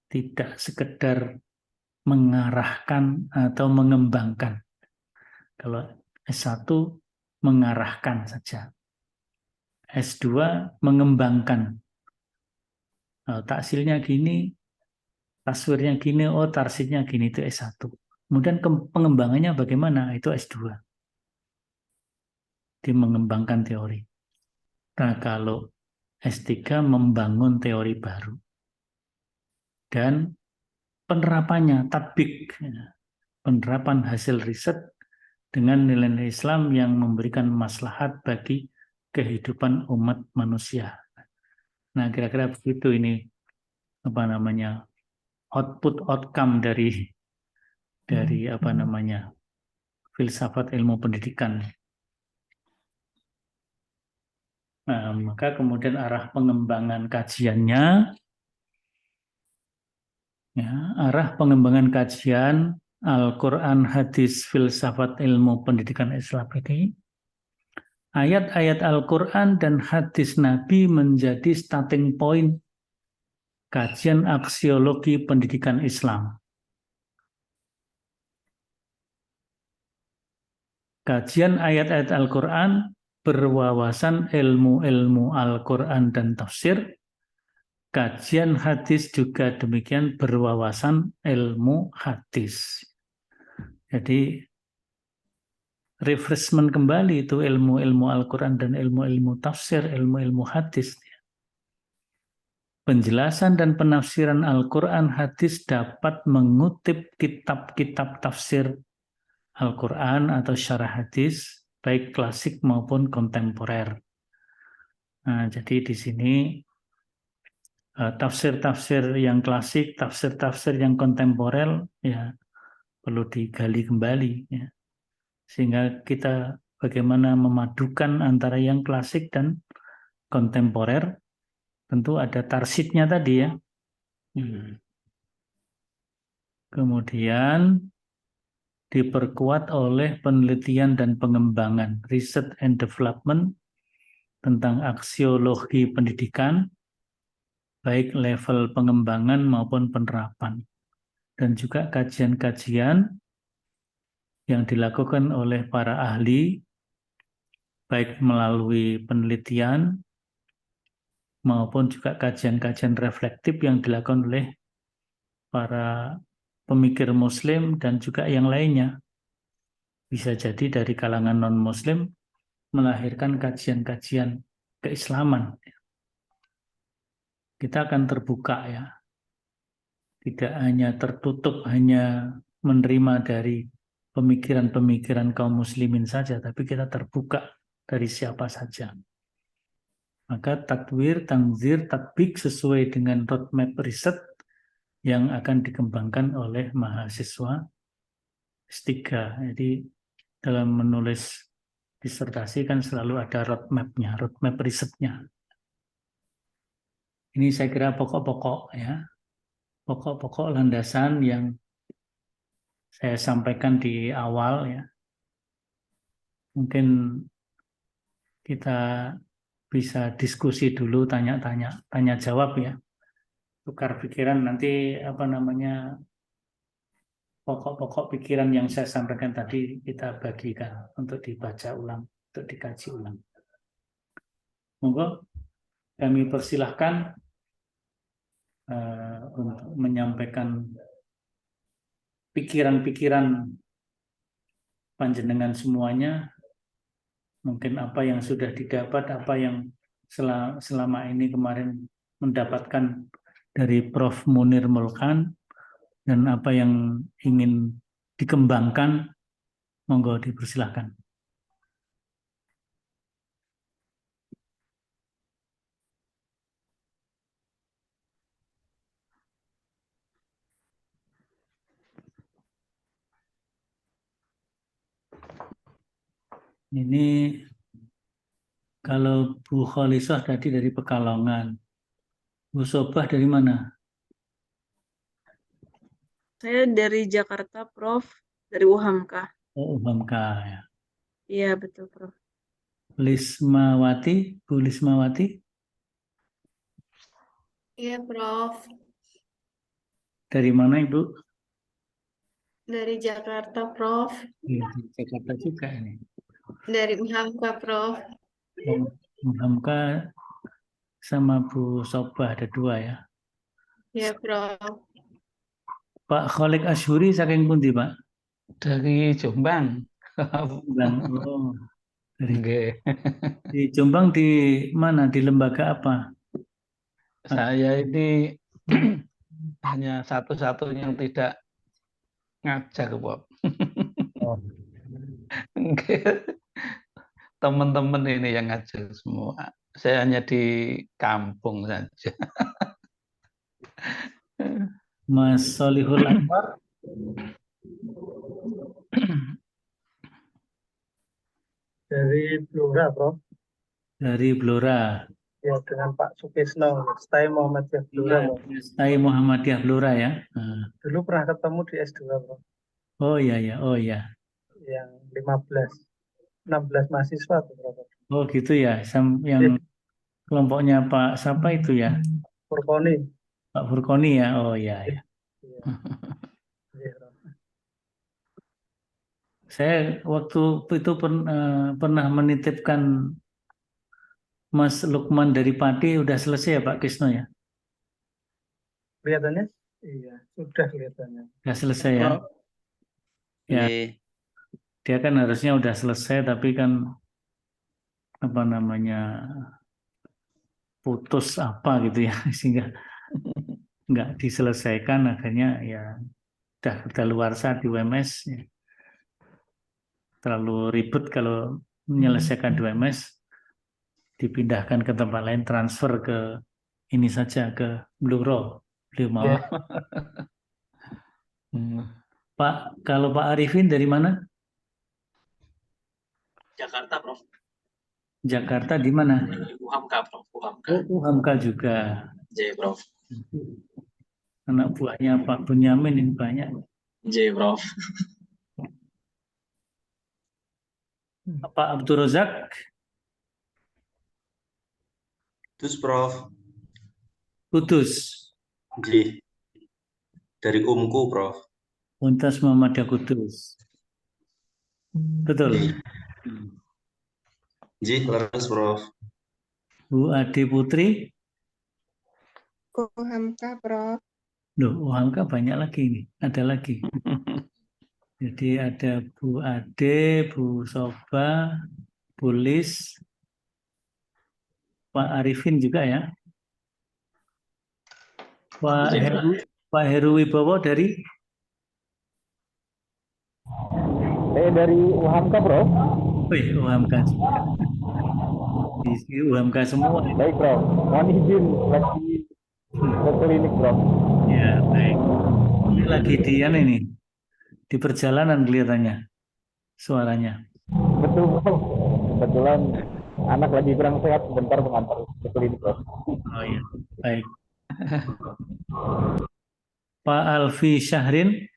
[SPEAKER 1] Tidak sekedar mengarahkan atau mengembangkan. Kalau S1 mengarahkan saja. S2 mengembangkan. Taksilnya gini, taswirnya gini, tarsidnya gini, itu S1. Kemudian pengembangannya bagaimana? Itu S2. Dia mengembangkan teori. Nah, kalau S3 membangun teori baru. Dan penerapannya, tatbik. Penerapan hasil riset dengan nilai-nilai Islam yang memberikan maslahat bagi kehidupan umat manusia. Nah, kira-kira begitu ini apa namanya output outcome dari apa namanya filsafat ilmu pendidikan. Nah, maka kemudian arah pengembangan kajiannya, ya, arah pengembangan kajian Al-Quran, hadis, filsafat ilmu pendidikan Islam ini, ayat-ayat Al-Quran dan hadis Nabi menjadi starting point kajian aksiologi pendidikan Islam. Kajian ayat-ayat Al-Quran berwawasan ilmu-ilmu Al-Quran dan tafsir. Kajian hadis juga demikian berwawasan ilmu hadis. Jadi refreshment kembali itu ilmu-ilmu Al-Quran dan ilmu-ilmu tafsir, ilmu-ilmu hadis. Penjelasan dan penafsiran Al-Quran hadis dapat mengutip kitab-kitab tafsir Al-Quran atau syarah hadis, baik klasik maupun kontemporer. Nah, jadi di sini tafsir-tafsir yang klasik, tafsir-tafsir yang kontemporer, ya perlu digali kembali, ya. Sehingga kita bagaimana memadukan antara yang klasik dan kontemporer, tentu ada tarsidnya tadi ya. Kemudian diperkuat oleh penelitian dan pengembangan, research and development tentang aksiologi pendidikan, baik level pengembangan maupun penerapan. Dan juga kajian-kajian yang dilakukan oleh para ahli, baik melalui penelitian maupun juga kajian-kajian reflektif yang dilakukan oleh para pemikir muslim dan juga yang lainnya. Bisa jadi dari kalangan non-muslim melahirkan kajian-kajian keislaman. Kita akan terbuka ya. Tidak hanya tertutup, hanya menerima dari pemikiran-pemikiran kaum muslimin saja, tapi kita terbuka dari siapa saja. Maka tatwir, tangzir, tatbik sesuai dengan roadmap riset yang akan dikembangkan oleh mahasiswa S3. Jadi dalam menulis disertasi kan selalu ada roadmap-nya, roadmap risetnya. Ini saya kira pokok-pokok ya, pokok-pokok landasan yang saya sampaikan di awal ya. Mungkin kita bisa diskusi dulu, tanya-tanya, tanya jawab ya. Tukar pikiran nanti apa namanya pokok-pokok pikiran yang saya sampaikan tadi kita bagikan untuk dibaca ulang, untuk dikaji ulang. Monggo kami persilahkan untuk menyampaikan pikiran-pikiran panjenengan semuanya, mungkin apa yang sudah didapat, apa yang selama ini kemarin mendapatkan dari Prof. Munir Mulkan, dan apa yang ingin dikembangkan, monggo dipersilahkan. Ini kalau Bu Kholisah tadi dari Pekalongan. Bu Sobah dari mana?
[SPEAKER 2] Saya dari Jakarta, Prof. Dari UHAMKA.
[SPEAKER 1] Oh, Hamka ya.
[SPEAKER 2] Iya, betul, Prof.
[SPEAKER 1] Lismawati, Bu Lismawati
[SPEAKER 3] Iya, Prof.
[SPEAKER 1] dari mana Ibu?
[SPEAKER 3] Dari Jakarta, Prof.
[SPEAKER 1] Iya, di Jakarta juga ini.
[SPEAKER 3] Dari UHAMKA, Prof.
[SPEAKER 1] Bu Hamka sama Bu Sobah ada dua ya.
[SPEAKER 3] Iya, Prof.
[SPEAKER 1] Pak Kholik Asyuri saking pundi Pak?
[SPEAKER 4] Dari Jombang.
[SPEAKER 1] Bilang, oh, dari
[SPEAKER 4] Nggih.
[SPEAKER 1] di Jombang di mana? Di lembaga apa?
[SPEAKER 4] Saya ini hanya satu-satunya yang tidak ngajar, Bob.
[SPEAKER 1] Oh.
[SPEAKER 4] Teman-teman ini yang ngajar semua. Saya hanya di kampung saja.
[SPEAKER 1] Mas Solihul Anwar
[SPEAKER 5] Dari Blora, Prof.
[SPEAKER 1] dari Blora.
[SPEAKER 5] Ya, dengan Pak Sukisno, Stai Muhammadiyah Blora,
[SPEAKER 1] Iya,
[SPEAKER 5] Prof.
[SPEAKER 1] STI Muhammadiyah Blora ya. Nah.
[SPEAKER 5] Dulu pernah ketemu di S2, Prof.
[SPEAKER 1] Oh iya ya, oh iya.
[SPEAKER 5] Yang 16 mahasiswa tuh, Prof.
[SPEAKER 1] Oh gitu ya. Yang kelompoknya Pak siapa itu ya?
[SPEAKER 5] Purkoni.
[SPEAKER 1] Pak Furkoni ya. Oh iya ya.
[SPEAKER 5] Iya. Iya, Prof.
[SPEAKER 1] Saya waktu itu pernah menitipkan Mas Lukman dari Pati udah selesai ya Pak Kisno ya?
[SPEAKER 5] Kelihatannya? Iya, sudah kelihatannya.
[SPEAKER 1] Udah selesai ya?
[SPEAKER 5] Prof.
[SPEAKER 1] Ya, dia kan harusnya udah selesai tapi kan apa namanya putus apa gitu ya sehingga nggak diselesaikan akhirnya ya udah luar saat di UMS ya. Terlalu ribet kalau menyelesaikan di UMS dipindahkan ke tempat lain transfer ke ini saja ke Bluro beliau mau.
[SPEAKER 5] Ya.
[SPEAKER 1] Pak kalau Pak Arifin dari mana?
[SPEAKER 6] Jakarta, Prof.
[SPEAKER 1] Jakarta di mana?
[SPEAKER 6] UHAMKA, Prof. UHAMKA.
[SPEAKER 1] Oh, Hamka juga.
[SPEAKER 6] J, Prof.
[SPEAKER 1] Anak buahnya Pak Bunyamin ini banyak.
[SPEAKER 6] J, Prof.
[SPEAKER 1] Pak Abdul Razak
[SPEAKER 7] Terus Prof.
[SPEAKER 1] Kudus.
[SPEAKER 7] J. Dari Umku, Prof.
[SPEAKER 1] Untas Muhammadiyah Kudus. Betul.
[SPEAKER 7] J. Leres, Prof.
[SPEAKER 1] Bu Ade Putri.
[SPEAKER 3] UHAMKA, Prof.
[SPEAKER 1] Loh, UHAMKA banyak lagi ini. Ada lagi. Jadi ada Bu Ade, Bu Soba, Bu Lis, Pak Arifin juga ya. Pak Heru Wibowo dari
[SPEAKER 4] Dari UHAMKA, Prof.
[SPEAKER 1] UHAMKA juga. Di UHAMKA semua.
[SPEAKER 4] Baik, Prof. Mohon izin lagi ke klinik, Prof.
[SPEAKER 1] Ya, baik. Ini lagi ini di perjalanan kelihatannya suaranya.
[SPEAKER 4] Betul, Prof. Kebetulan anak lagi kurang sehat, sebentar mengantar ke klinik, Prof.
[SPEAKER 1] Oh iya, baik. Pak Alfi Syahrin.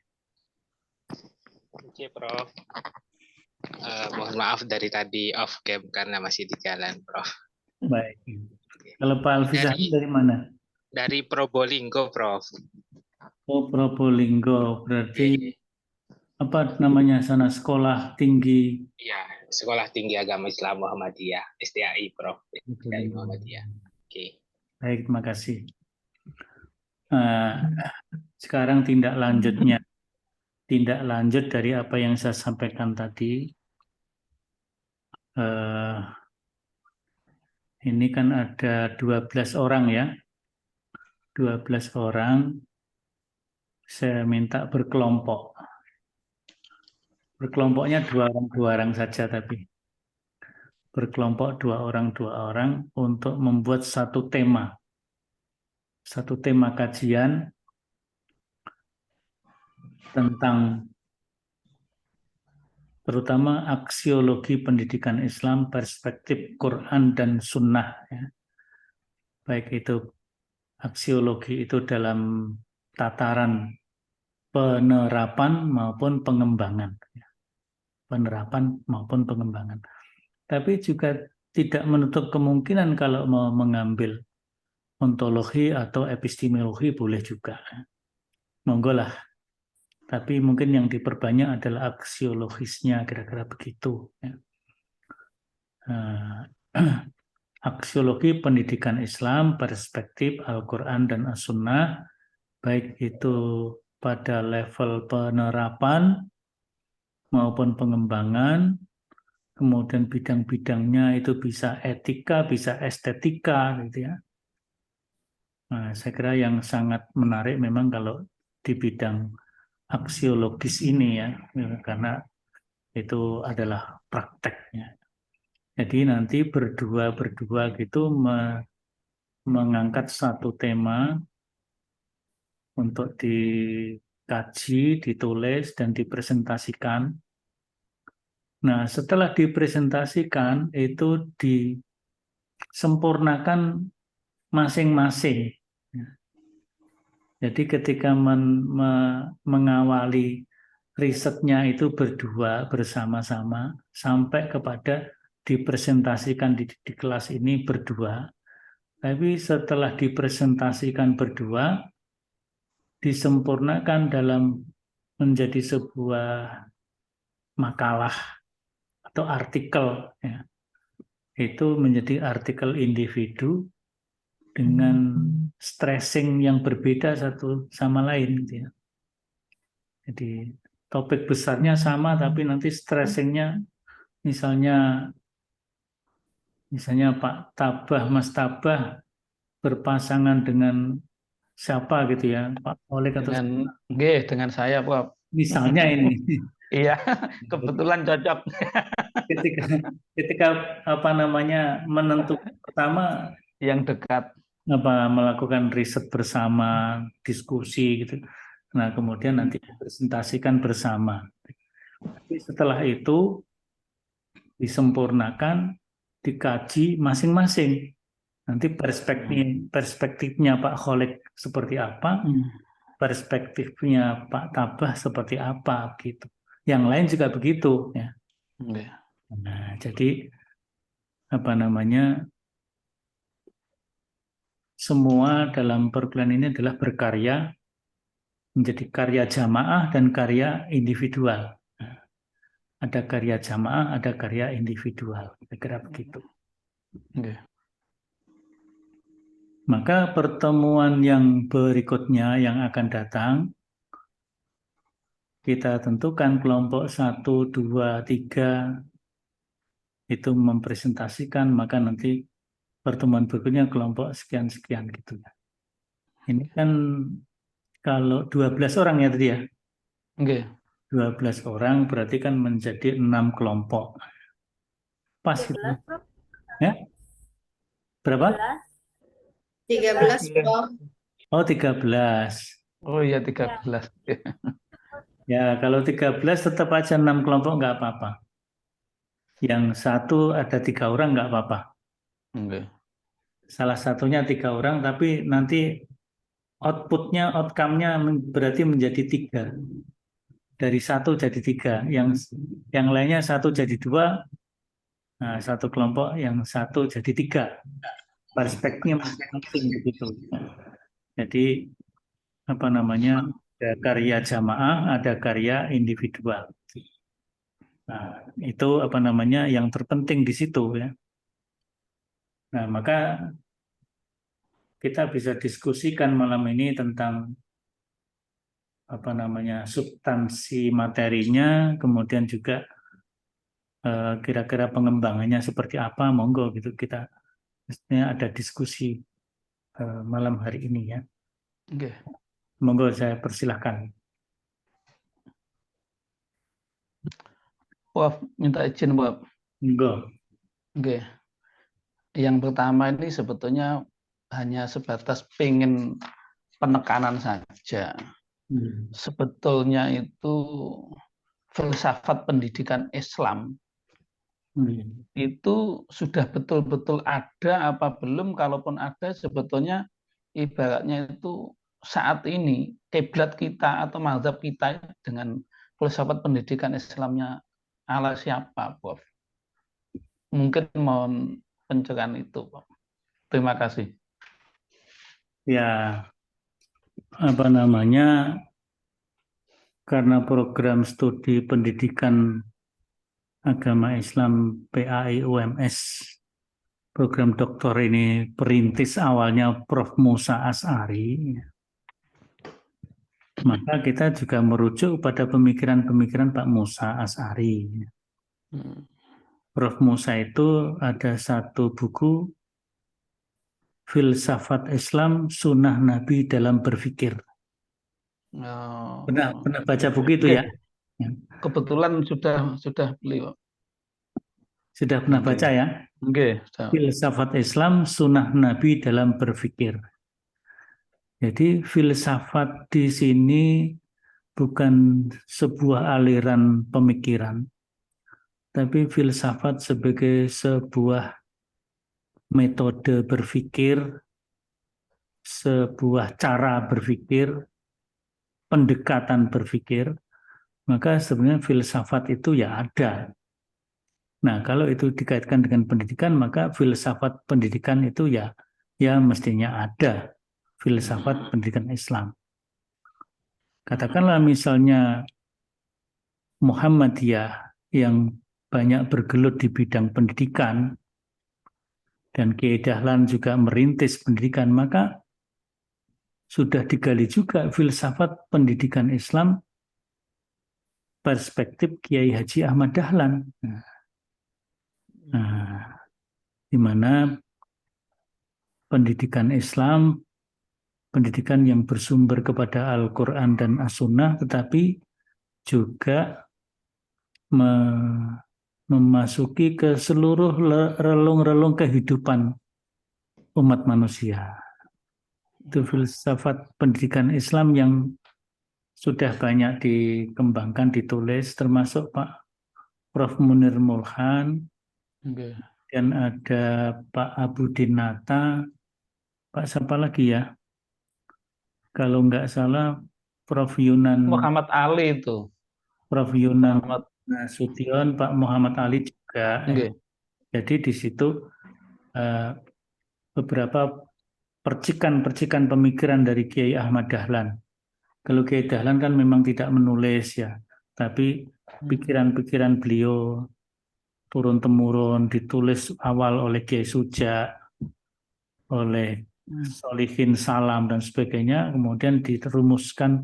[SPEAKER 8] Oke, Prof. Mohon maaf dari tadi off cam karena masih di jalan, Prof.
[SPEAKER 1] Baik. Kalau Pak Alfi Syahrin dari mana?
[SPEAKER 8] Dari Probolinggo, Prof.
[SPEAKER 1] Oh, Probolinggo. Berarti apa namanya sana sekolah tinggi?
[SPEAKER 8] Iya, Sekolah Tinggi Agama Islam Muhammadiyah, STAI, Prof. Dari Muhammadiyah. Oke.
[SPEAKER 1] Baik, terima kasih. Sekarang tindak lanjut dari apa yang saya sampaikan tadi. Ini kan ada 12 orang ya. 12 orang. Saya minta berkelompok. Berkelompoknya dua orang saja tapi. Berkelompok dua orang untuk membuat satu tema. Satu tema kajian tentang terutama aksiologi pendidikan Islam, perspektif Quran dan Sunnah. Ya. Baik itu aksiologi itu dalam tataran penerapan maupun pengembangan. Ya. Penerapan maupun pengembangan. Tapi juga tidak menutup kemungkinan kalau mau mengambil ontologi atau epistemologi boleh juga. Monggo lah. Tapi mungkin yang diperbanyak adalah aksiologisnya, kira-kira begitu. Ya. Aksiologi pendidikan Islam, perspektif Al-Quran dan As-Sunnah, baik itu pada level penerapan maupun pengembangan, kemudian bidang-bidangnya itu bisa etika, bisa estetika, gitu ya. Nah, saya kira yang sangat menarik memang kalau di bidang aksiologis ini ya, karena itu adalah prakteknya. Jadi nanti berdua gitu mengangkat satu tema untuk dikaji, ditulis, dan dipresentasikan. Nah, setelah dipresentasikan itu disempurnakan masing-masing. Jadi ketika mengawali risetnya itu berdua bersama-sama sampai kepada dipresentasikan di kelas ini berdua. Tapi setelah dipresentasikan berdua disempurnakan dalam menjadi sebuah makalah atau artikel ya. Itu menjadi artikel individu dengan stressing yang berbeda satu sama lain gitu ya. Jadi topik besarnya sama tapi nanti stressingnya misalnya Pak Tabah, Mas Tabah berpasangan dengan siapa gitu ya, Pak Oleg atau
[SPEAKER 4] dengan saya, Prof.
[SPEAKER 1] Misalnya ini.
[SPEAKER 4] Iya, kebetulan cocok.
[SPEAKER 1] ketika apa namanya menentukan pertama
[SPEAKER 4] yang dekat
[SPEAKER 1] melakukan riset bersama, diskusi gitu. Nah, kemudian nanti dipresentasikan bersama. Tapi setelah itu disempurnakan, dikaji masing-masing. Nanti perspektifnya Pak Khalid seperti apa, perspektifnya Pak Tabah seperti apa gitu. Yang lain juga begitu ya. Nah, jadi apa namanya? Semua dalam perkuliahan ini adalah berkarya menjadi karya jamaah dan karya individual. Ada karya jamaah, ada karya individual. Kira-kira begitu. Maka pertemuan yang berikutnya yang akan datang, kita tentukan kelompok 1, 2, 3 itu mempresentasikan, maka nanti pertemuan berikutnya kelompok sekian-sekian gitu ya. Ini kan kalau 12 orang ya tadi ya. 12 orang berarti kan menjadi 6 kelompok. Pas gitu. Ya? Berapa?
[SPEAKER 3] 13, Prof.
[SPEAKER 1] Oh, 13.
[SPEAKER 4] Oh iya, 13.
[SPEAKER 1] Ya, kalau 13 tetap aja 6 kelompok nggak apa-apa. Yang satu ada 3 orang nggak apa-apa. Salah satunya 3 orang, tapi nanti outputnya, outcome-nya berarti menjadi 3. Dari 1 jadi 3. Yang lainnya 1 jadi 2. Nah, 1 kelompok, yang 1 jadi 3. Perspektifnya masing-masing begitu. Jadi apa namanya? Ada karya jamaah, ada karya individual. Nah, itu apa namanya yang terpenting di situ ya. Nah, maka kita bisa diskusikan malam ini tentang apa namanya substansi materinya, kemudian juga kira-kira pengembangannya seperti apa, monggo gitu kita ada diskusi malam hari ini ya. Monggo saya persilahkan.
[SPEAKER 4] Prof, minta izin, Prof.
[SPEAKER 1] Monggo.
[SPEAKER 4] Oke. Yang pertama ini sebetulnya hanya sebatas pengen penekanan saja. Sebetulnya itu filsafat pendidikan Islam itu sudah betul-betul ada apa belum? Kalaupun ada, sebetulnya ibaratnya itu saat ini kiblat kita atau mazhab kita dengan filsafat pendidikan Islamnya ala siapa, Prof? Mungkin mohon pencerahan itu, Pak. Terima kasih.
[SPEAKER 1] Ya, apa namanya, karena program studi pendidikan agama Islam PAI UMS, program doktor ini perintis awalnya Prof. Musa As'ari, maka kita juga merujuk pada pemikiran-pemikiran Pak Musa As'ari. Prof. Musa itu ada satu buku, Filsafat Islam, Sunnah Nabi dalam Berpikir.
[SPEAKER 4] Oh,
[SPEAKER 1] Pernah baca buku itu
[SPEAKER 4] oke.
[SPEAKER 1] ya?
[SPEAKER 4] Kebetulan sudah beli, Pak.
[SPEAKER 1] Sudah pernah
[SPEAKER 4] Oke.
[SPEAKER 1] baca ya?
[SPEAKER 4] Oke, sudah.
[SPEAKER 1] Filsafat Islam, Sunnah Nabi dalam Berpikir. Jadi filsafat di sini bukan sebuah aliran pemikiran, tapi filsafat sebagai sebuah metode berpikir, sebuah cara berpikir, pendekatan berpikir. Maka sebenarnya filsafat itu ya ada. Nah, kalau itu dikaitkan dengan pendidikan, maka filsafat pendidikan itu ya mestinya ada. Filsafat pendidikan Islam. Katakanlah misalnya Muhammadiyah yang banyak bergelut di bidang pendidikan, dan Kiai Dahlan juga merintis pendidikan, maka sudah digali juga filsafat pendidikan Islam perspektif Kiai Haji Ahmad Dahlan. Nah, di mana pendidikan Islam, pendidikan yang bersumber kepada Al-Quran dan As-Sunnah, tetapi juga memasuki ke seluruh relung-relung kehidupan umat manusia. Itu filsafat pendidikan Islam yang sudah banyak dikembangkan, ditulis, termasuk Pak Prof. Munir Mulhan, dan ada Pak Abudin Nata, Pak siapa lagi ya? Kalau nggak salah Prof. Yunan
[SPEAKER 4] Muhammad Ali itu.
[SPEAKER 1] Prof. Yunan
[SPEAKER 4] Muhammad.
[SPEAKER 1] Nasution, Pak Muhammad Ali juga.
[SPEAKER 4] Oke.
[SPEAKER 1] Jadi di situ beberapa percikan-percikan pemikiran dari Kiai Ahmad Dahlan. Kalau Kiai Dahlan kan memang tidak menulis ya, tapi pikiran-pikiran beliau turun-temurun ditulis awal oleh Kiai Suja, oleh Solihin Salam dan sebagainya, kemudian dirumuskan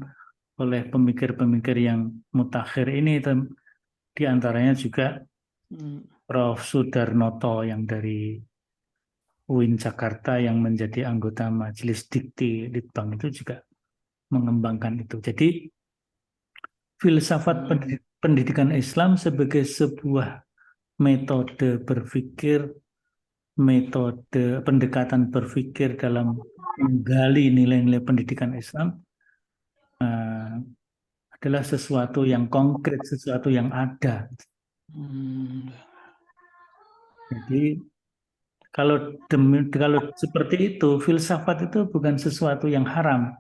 [SPEAKER 1] oleh pemikir-pemikir yang mutakhir ini, di antaranya juga Prof. Sudarnoto yang dari UIN Jakarta yang menjadi anggota Majelis Dikti Litbang itu juga mengembangkan itu. Jadi filsafat pendidikan Islam sebagai sebuah metode berpikir, metode pendekatan berpikir dalam menggali nilai-nilai pendidikan Islam adalah sesuatu yang konkret, sesuatu yang ada. Jadi kalau seperti itu, filsafat itu bukan sesuatu yang haram.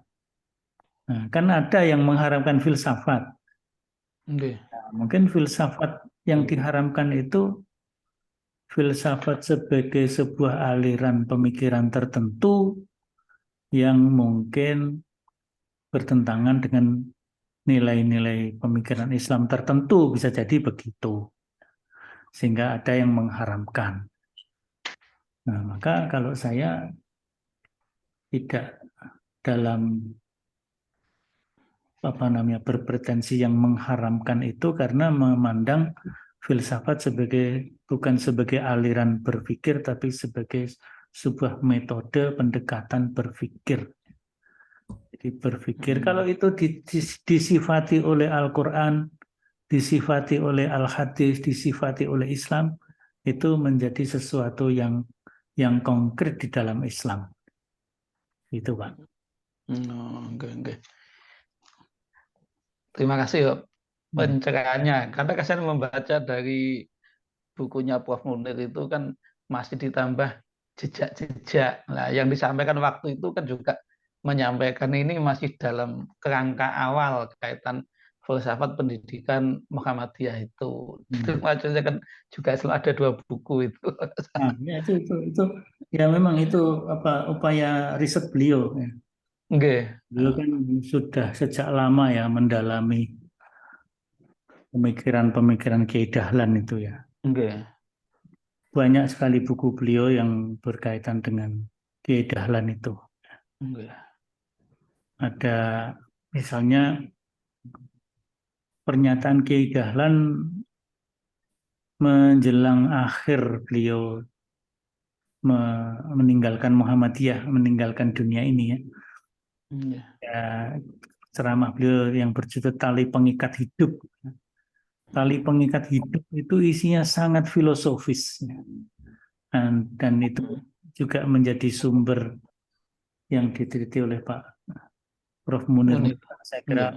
[SPEAKER 1] Nah, kan ada yang mengharamkan filsafat.
[SPEAKER 4] Oke.
[SPEAKER 1] Nah, mungkin filsafat yang diharamkan itu filsafat sebagai sebuah aliran pemikiran tertentu yang mungkin bertentangan dengan nilai-nilai pemikiran Islam tertentu, bisa jadi begitu. Sehingga ada yang mengharamkan. Nah, maka kalau saya tidak dalam berpretensi yang mengharamkan itu, karena memandang filsafat bukan sebagai aliran berpikir, tapi sebagai sebuah metode pendekatan berpikir. Jadi berpikir, kalau itu disifati oleh Al-Quran, disifati oleh Al-Hadis, disifati oleh Islam, itu menjadi sesuatu yang konkret di dalam Islam. Itu, Pak.
[SPEAKER 4] Oke. Terima kasih, Pak. pencerahannya. Karena saya membaca dari bukunya Prof. Munir itu kan masih ditambah jejak-jejak. Nah, yang disampaikan waktu itu kan juga menyampaikan ini masih dalam kerangka awal kaitan filsafat pendidikan Muhammadiyah itu. Maksudnya kan juga selalu ada 2 buku itu.
[SPEAKER 1] Nah, ya itu ya memang itu apa upaya riset beliau. Ya.
[SPEAKER 4] Nggih.
[SPEAKER 1] Beliau kan sudah sejak lama ya mendalami pemikiran-pemikiran Kiai Dahlan itu ya.
[SPEAKER 4] Nggih.
[SPEAKER 1] Banyak sekali buku beliau yang berkaitan dengan Kiai Dahlan itu.
[SPEAKER 4] Nggih.
[SPEAKER 1] Ada misalnya pernyataan Kiai Dahlan menjelang akhir beliau meninggalkan Muhammadiyah, meninggalkan dunia ini ya.
[SPEAKER 4] Nggih.
[SPEAKER 1] Ya, ceramah beliau yang berjudul Tali Pengikat Hidup. Tali pengikat hidup itu isinya sangat filosofis ya. Dan itu juga menjadi sumber yang diteliti oleh Pak Prof. Munir. Saya kira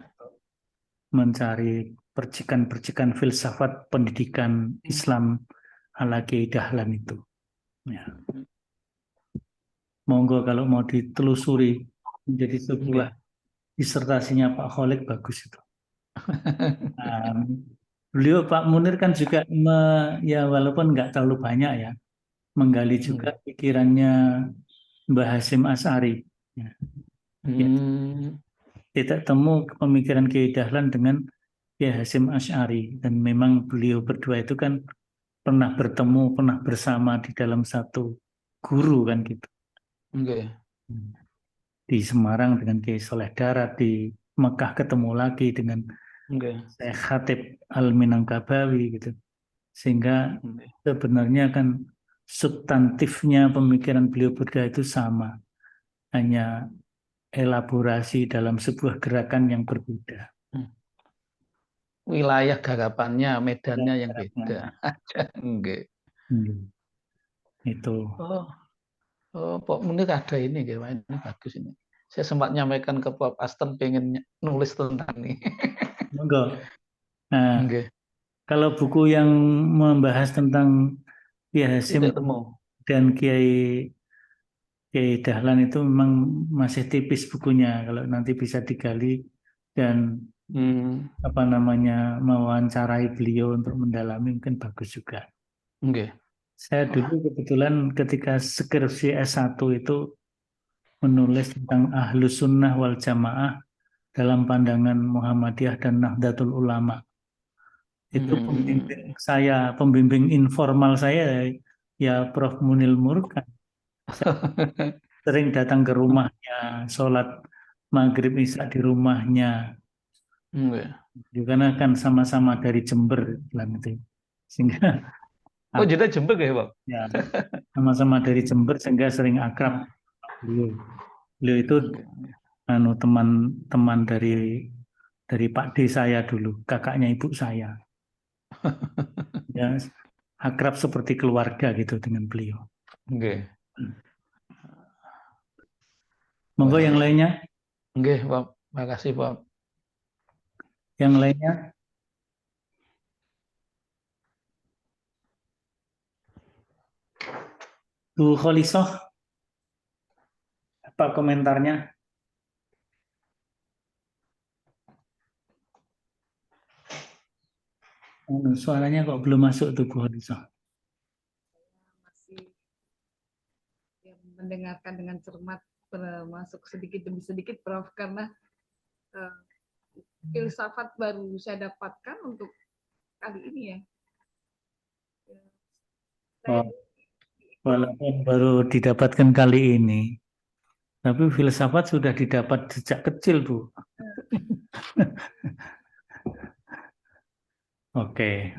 [SPEAKER 1] mencari percikan-percikan filsafat pendidikan Islam ala Kiai Dahlan itu. Ya. Monggo kalau mau ditelusuri menjadi sebuah disertasinya Pak Kholik bagus itu. Beliau Pak Munir kan juga ya walaupun nggak terlalu banyak ya menggali juga pikirannya Mbah Hasyim Asy'ari. Ya. Ya. Tidak temu pemikiran Kiai Dahlan dengan Kiai Hasyim Asy'ari dan memang beliau berdua itu kan pernah bertemu, pernah bersama di dalam satu guru kan gitu. Di Semarang dengan Kiai Soleh Darat, di Mekah ketemu lagi dengan Syekh Khatib Al-Minangkabawi gitu. Sehingga sebenarnya kan substantifnya pemikiran beliau berdua itu sama. Hanya elaborasi dalam sebuah gerakan yang berbeda.
[SPEAKER 4] Wilayah garapannya, medannya yang beda.
[SPEAKER 1] Itu.
[SPEAKER 4] Oh, Pak Munir ada ini, ini bagus ini. Saya sempat nyampaikan ke Prof. Aston pengen nulis tentang ini.
[SPEAKER 1] Enggak. Nah, kalau buku yang membahas tentang Kiai Hasyim dan Kiai Dahlan itu memang masih tipis bukunya. Kalau nanti bisa digali dan mewawancarai beliau untuk mendalami mungkin bagus juga. Saya dulu kebetulan ketika skripsi S1 itu menulis tentang Ahlus Sunnah wal Jamaah dalam pandangan Muhammadiyah dan Nahdlatul Ulama. Itu pembimbing informal saya ya Prof. Munir Murkan. Sering datang ke rumahnya, sholat maghrib isya di rumahnya. Karena kan sama-sama dari Jember itu. Sehingga
[SPEAKER 4] jadi Jember ya, Pak?
[SPEAKER 1] Ya, sama-sama dari Jember sehingga sering akrab. Beliau itu teman-teman dari Pak D saya dulu, kakaknya ibu saya. Ya, akrab seperti keluarga gitu dengan beliau. Monggo yang lainnya.
[SPEAKER 4] Pak. Makasih, Pak.
[SPEAKER 1] Yang lainnya. Bu Kholisah, apa komentarnya? Suaranya kok belum masuk tuh Bu Kholisah.
[SPEAKER 9] Masih mendengarkan dengan cermat, masuk sedikit demi sedikit, Prof, karena filsafat baru saya dapatkan untuk kali ini ya.
[SPEAKER 1] Walaupun baru didapatkan kali ini, tapi filsafat sudah didapat sejak kecil, Bu. Oke.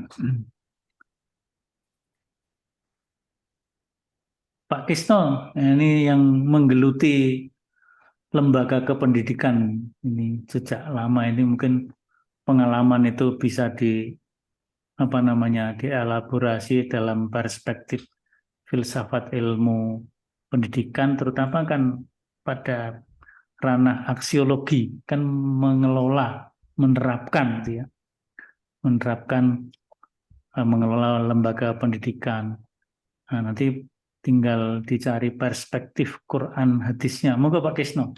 [SPEAKER 1] Pak Kisno, ini yang menggeluti lembaga kependidikan ini sejak lama ini mungkin pengalaman itu bisa dielaborasi dalam perspektif filsafat ilmu pendidikan, terutama kan pada ranah aksiologi, kan mengelola, menerapkan gitu ya. menerapkan mengelola lembaga pendidikan. Nah, nanti tinggal dicari perspektif Quran hadisnya. Moga Pak Kisno.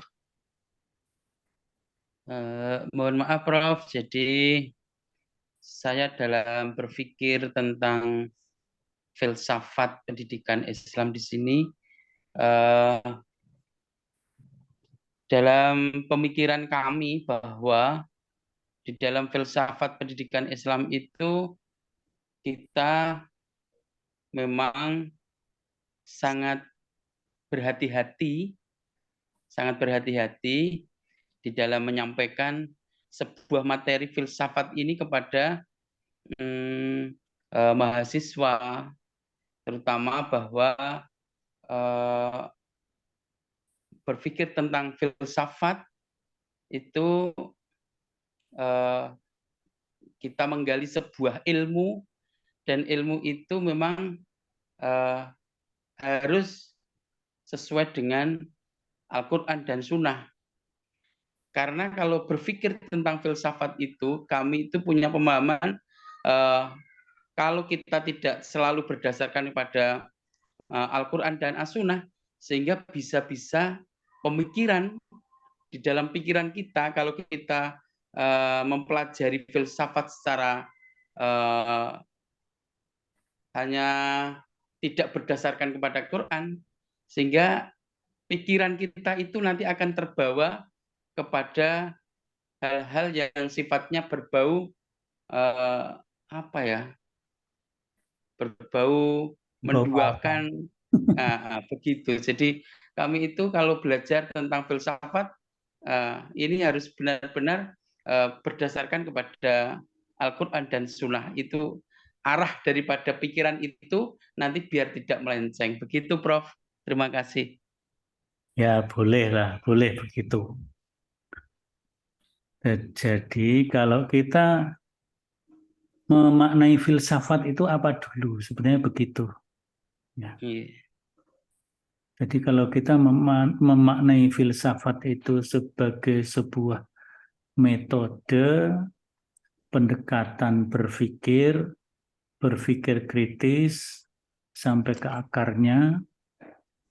[SPEAKER 10] Mohon maaf Prof, jadi saya dalam berpikir tentang filsafat pendidikan Islam di sini, dalam pemikiran kami bahwa di dalam filsafat pendidikan Islam itu kita memang sangat berhati-hati di dalam menyampaikan sebuah materi filsafat ini kepada mahasiswa, terutama bahwa berpikir tentang filsafat itu kita menggali sebuah ilmu, dan ilmu itu memang harus sesuai dengan Al-Quran dan Sunnah. Karena kalau berpikir tentang filsafat itu, kami itu punya pemahaman kalau kita tidak selalu berdasarkan pada Al-Quran dan As-Sunnah, sehingga bisa-bisa pemikiran di dalam pikiran kita, kalau kita mempelajari filsafat secara hanya tidak berdasarkan kepada Quran, sehingga pikiran kita itu nanti akan terbawa kepada hal-hal yang sifatnya berbau berbau menduakan, begitu. Jadi kami itu kalau belajar tentang filsafat ini harus benar-benar berdasarkan kepada Al-Quran dan Sunnah. Itu arah daripada pikiran itu nanti biar tidak melenceng. Begitu Prof. Terima kasih.
[SPEAKER 1] Ya boleh begitu. Jadi kalau kita memaknai filsafat itu apa dulu? Sebenarnya begitu. Ya. Jadi kalau kita memaknai filsafat itu sebagai sebuah metode pendekatan berpikir kritis sampai ke akarnya.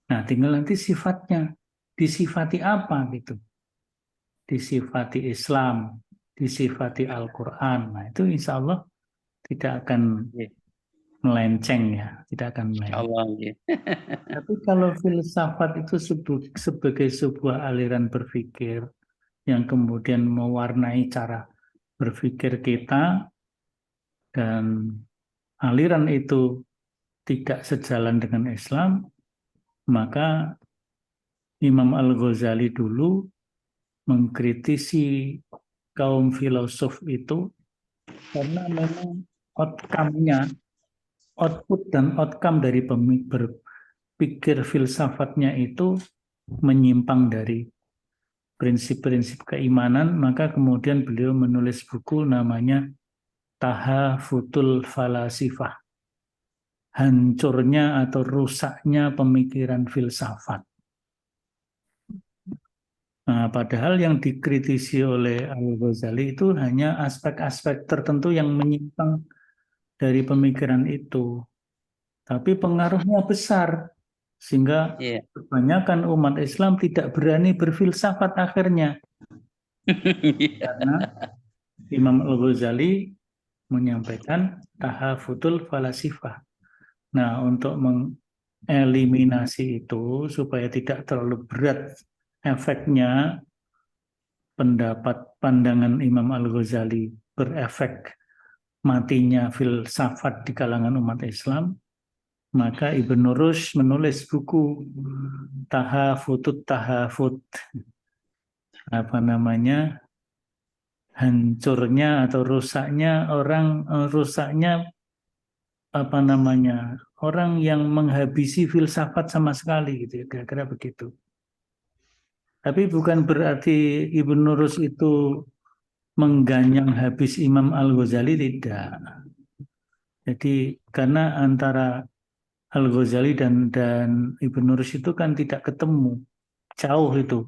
[SPEAKER 1] Nah, tinggal nanti sifatnya. Disifati apa gitu? Disifati Islam, disifati Al-Quran. Nah, itu insya Allah tidak akan melenceng ya, tidak akan melenceng. Tapi kalau filsafat itu sebagai sebuah aliran berpikir yang kemudian mewarnai cara berpikir kita, dan aliran itu tidak sejalan dengan Islam, maka Imam Al-Ghazali dulu mengkritisi kaum filosof itu karena memang output dan outcome dari berpikir filsafatnya itu menyimpang dari prinsip-prinsip keimanan. Maka kemudian beliau menulis buku namanya Tahafutul Falasifah, hancurnya atau rusaknya pemikiran filsafat. Nah, padahal yang dikritisi oleh Al-Ghazali itu hanya aspek-aspek tertentu yang menyimpang dari pemikiran itu. Tapi pengaruhnya besar, sehingga kebanyakan umat Islam tidak berani berfilsafat akhirnya. Karena Imam Al-Ghazali menyampaikan Tahafutul Falasifah. Nah, untuk mengeliminasi itu, supaya tidak terlalu berat efeknya, pandangan Imam Al-Ghazali berefek matinya filsafat di kalangan umat Islam, maka Ibnu Rushd menulis buku Tahafut, hancurnya atau rusaknya orang yang menghabisi filsafat sama sekali, gitu, kira-kira begitu. Tapi bukan berarti Ibnu Rushd itu mengganyang habis Imam Al-Ghazali, tidak. Jadi karena antara Al-Ghazali dan Ibnu Rushd itu kan tidak ketemu, jauh itu.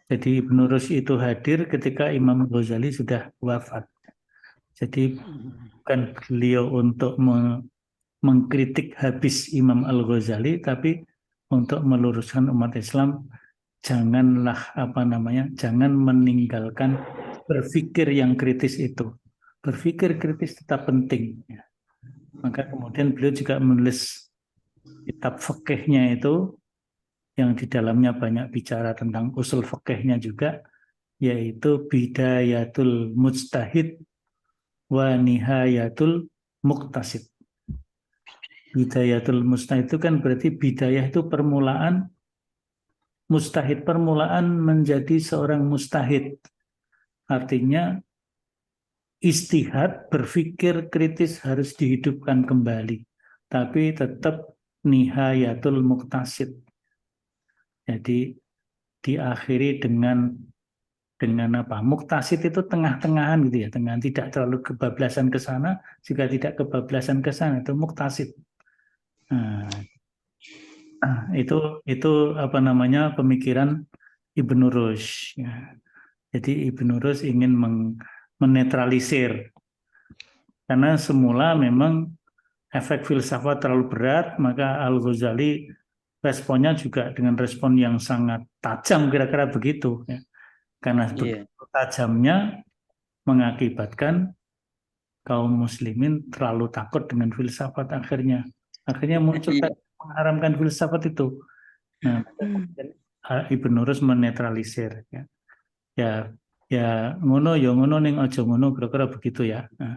[SPEAKER 1] Jadi Ibnu Rushd itu hadir ketika Imam Al-Ghazali sudah wafat. Jadi bukan beliau untuk mengkritik habis Imam Al-Ghazali, tapi untuk meluruskan umat Islam, janganlah jangan meninggalkan berpikir yang kritis itu. Berpikir kritis tetap penting. Ya. Maka kemudian beliau juga menulis kitab fikihnya itu, yang di dalamnya banyak bicara tentang usul fikihnya juga, yaitu Bidayatul Mujtahid wa Nihayatul Muqtasid. Bidayatul Mujtahid itu kan berarti bidayah itu permulaan, mujtahid permulaan menjadi seorang mujtahid. Artinya istihad, berpikir kritis harus dihidupkan kembali, tapi tetap nihayatul muqtasid. Jadi diakhiri dengan apa? Muqtasid itu tengah-tengahan gitu ya, dengan tidak terlalu kebablasan ke sana, juga tidak kebablasan ke sana, itu muqtasid. Nah, itu pemikiran Ibnu Rushd. Ya. Jadi Ibnu Rushd ingin menetralisir, karena semula memang efek filsafat terlalu berat, maka Al-Ghazali responnya juga dengan respon yang sangat tajam, kira-kira begitu ya. Karena tajamnya mengakibatkan kaum muslimin terlalu takut dengan filsafat, akhirnya muncul mengharamkan filsafat itu. Nah, Ibnu Rushd menetralisir ya ngono ning aja ngono, kira-kira begitu ya. Nah,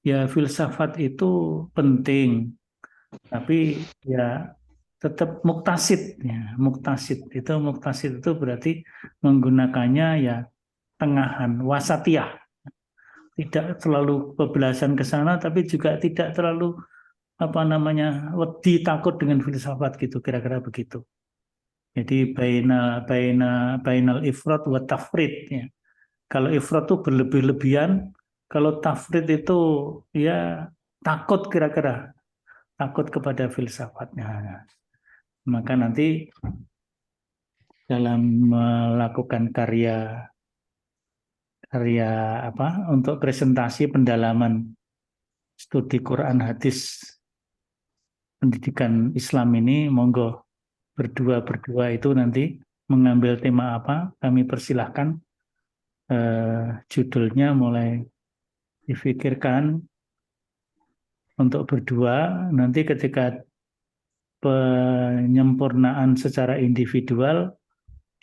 [SPEAKER 1] ya filsafat itu penting, tapi ya tetap muktasid ya. Muktasid itu berarti menggunakannya ya tengahan, wasatiyah. Tidak terlalu kebablasan ke sana, tapi juga tidak terlalu wedi takut dengan filsafat gitu, kira-kira begitu. Jadi bainal ifrat wa tafrid ya. Kalau ifrat itu berlebih-lebihan, kalau tafrid itu ya takut, kira-kira takut kepada filsafatnya. Maka nanti dalam melakukan karya untuk presentasi pendalaman studi Quran hadis pendidikan Islam ini, monggo berdua itu nanti mengambil tema apa, kami persilahkan. Judulnya mulai difikirkan untuk berdua, nanti ketika penyempurnaan secara individual,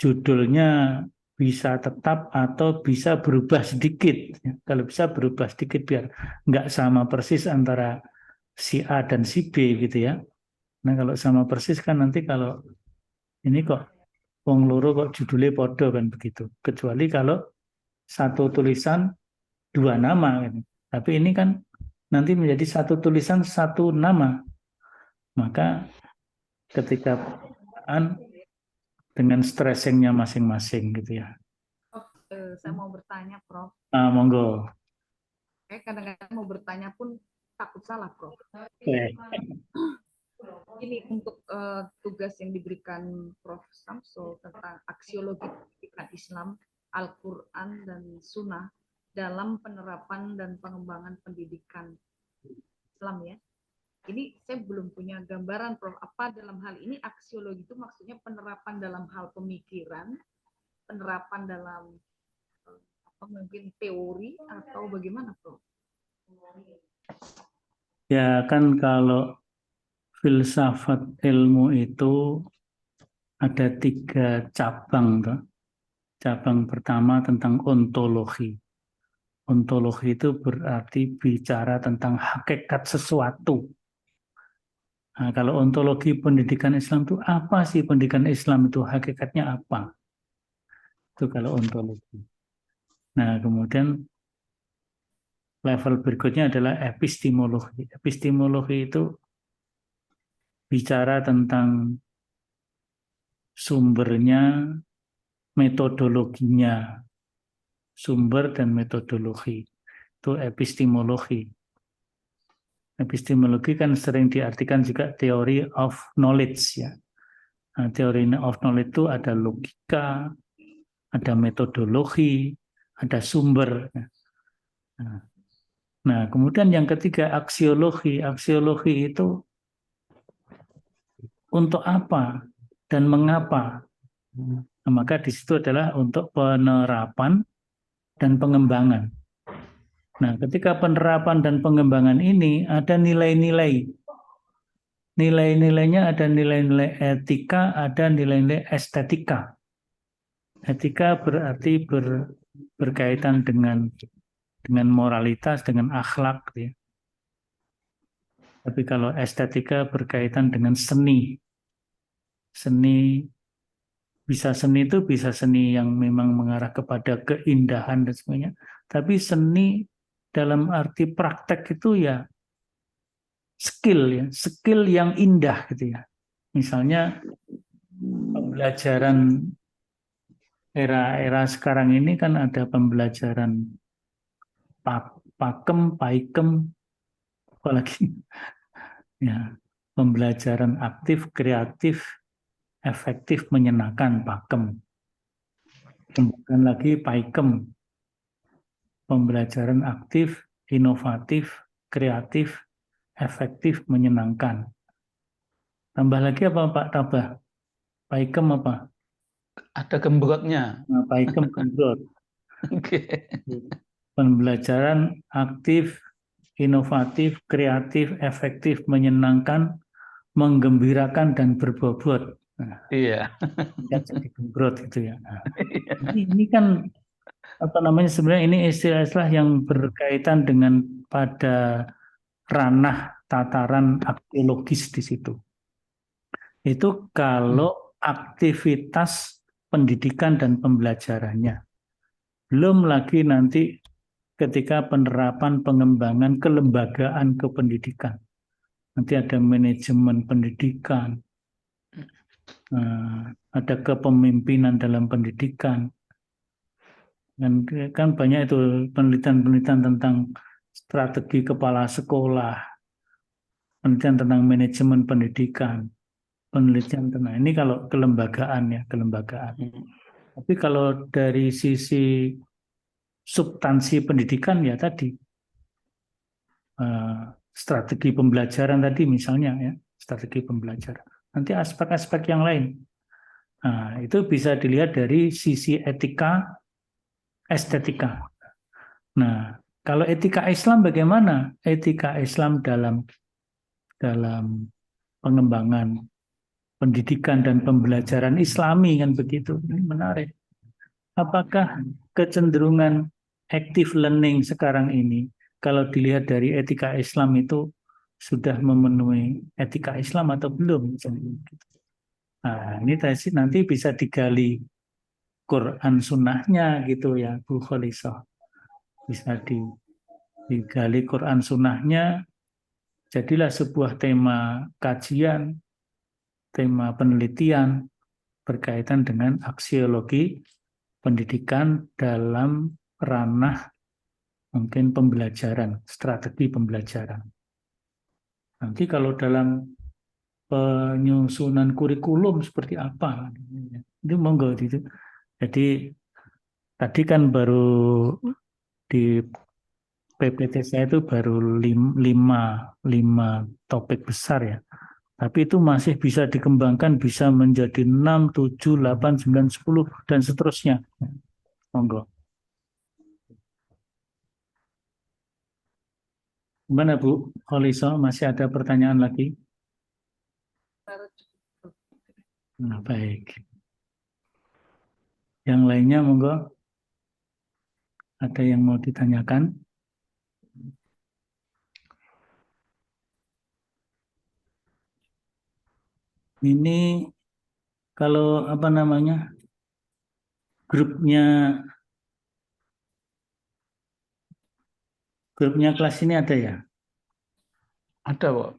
[SPEAKER 1] judulnya bisa tetap atau bisa berubah sedikit. Kalau bisa berubah sedikit biar nggak sama persis antara si A dan si B gitu ya. Nah kalau sama persis kan nanti kalau ini kok wong loro kok judulnya podo kan begitu. Kecuali kalau satu tulisan dua nama kan. Tapi ini kan nanti menjadi satu tulisan satu nama. Maka ketika dengan stressingnya masing-masing gitu ya.
[SPEAKER 9] Saya mau bertanya, Prof.
[SPEAKER 1] Monggo.
[SPEAKER 9] Kadang-kadang mau bertanya pun takut salah, Prof. Ini untuk tugas yang diberikan Prof. Samsul tentang aksiologi pendidikan Islam, Al-Quran dan Sunnah dalam penerapan dan pengembangan pendidikan Islam ya. Ini saya belum punya gambaran, Prof. Apa dalam hal ini aksiologi itu maksudnya penerapan dalam hal pemikiran, penerapan dalam mungkin teori atau bagaimana, Prof?
[SPEAKER 1] Ya kan kalau filsafat ilmu itu ada 3 cabang. Cabang pertama tentang ontologi. Ontologi itu berarti bicara tentang hakikat sesuatu. Nah, kalau ontologi pendidikan Islam itu apa sih pendidikan Islam itu? Hakikatnya apa? Itu kalau ontologi. Nah, kemudian level berikutnya adalah epistemologi. Epistemologi itu bicara tentang sumbernya, metodologinya, sumber dan metodologi. Itu epistemologi. Epistemologi kan sering diartikan juga theory of knowledge ya. Nah, theory of knowledge itu ada logika, ada metodologi, ada sumber. Nah, kemudian yang ketiga aksiologi. Aksiologi itu untuk apa dan mengapa? Nah, maka di situ adalah untuk penerapan dan pengembangan. Nah, ketika penerapan dan pengembangan ini ada nilai-nilai. Nilai-nilainya ada nilai-nilai etika, ada nilai-nilai estetika. Etika berarti berkaitan dengan moralitas, dengan akhlak. Ya. Tapi kalau estetika berkaitan dengan seni. Seni itu bisa seni yang memang mengarah kepada keindahan dan sebagainya. Tapi seni dalam arti praktek itu ya skill yang indah gitu ya. Misalnya pembelajaran era sekarang ini kan ada pembelajaran pakem, paikem, apalagi ya, pembelajaran aktif, kreatif, efektif, menyenangkan, pakem. Kemudian lagi paikem, pembelajaran aktif, inovatif, kreatif, efektif, menyenangkan. Tambah lagi apa Pak Tabah? Paikem apa?
[SPEAKER 4] Ada gembrotnya.
[SPEAKER 1] Nah, paikem gembrot.
[SPEAKER 4] Oke.
[SPEAKER 1] Pembelajaran aktif, inovatif, kreatif, efektif, menyenangkan, menggembirakan dan berbobot. Nah,
[SPEAKER 4] Iya.
[SPEAKER 1] kan jadi gembrot gitu ya. Nah, ini kan apa namanya sebenarnya ini istilah-istilah yang berkaitan dengan pada ranah tataran aksiologis di situ. Itu kalau aktivitas pendidikan dan pembelajarannya. Belum lagi nanti ketika penerapan pengembangan kelembagaan kependidikan. Nanti ada manajemen pendidikan, ada kepemimpinan dalam pendidikan. Dan kan banyak itu penelitian-penelitian tentang strategi kepala sekolah, penelitian tentang manajemen pendidikan, penelitian tentang ini kalau kelembagaan ya, kelembagaan. Tapi kalau dari sisi substansi pendidikan ya tadi strategi pembelajaran tadi misalnya ya, strategi pembelajaran. Nanti aspek-aspek yang lain. Nah, itu bisa dilihat dari sisi etika, estetika. Nah, kalau etika Islam bagaimana? Etika Islam dalam pengembangan pendidikan dan pembelajaran Islami kan begitu. Ini menarik. Apakah kecenderungan active learning sekarang ini kalau dilihat dari etika Islam itu sudah memenuhi etika Islam atau belum? Nah, ini nanti bisa digali Quran sunnahnya gitu ya Bu Kholisah. Bisa digali Quran sunnahnya, jadilah sebuah tema kajian, tema penelitian berkaitan dengan aksiologi pendidikan dalam ranah mungkin pembelajaran, strategi pembelajaran. Nanti kalau dalam penyusunan kurikulum seperti apa, itu monggo itu. Jadi tadi kan baru di PPT saya itu baru 5 topik besar ya. Tapi itu masih bisa dikembangkan, bisa menjadi 6, 7, 8, 9, 10, dan seterusnya. Monggo. Gimana Bu Kholisah, masih ada pertanyaan lagi? Nah, baik. Yang lainnya monggo. Ada yang mau ditanyakan? Ini kalau apa namanya grupnya kelas ini ada ya?
[SPEAKER 4] Ada, Pak.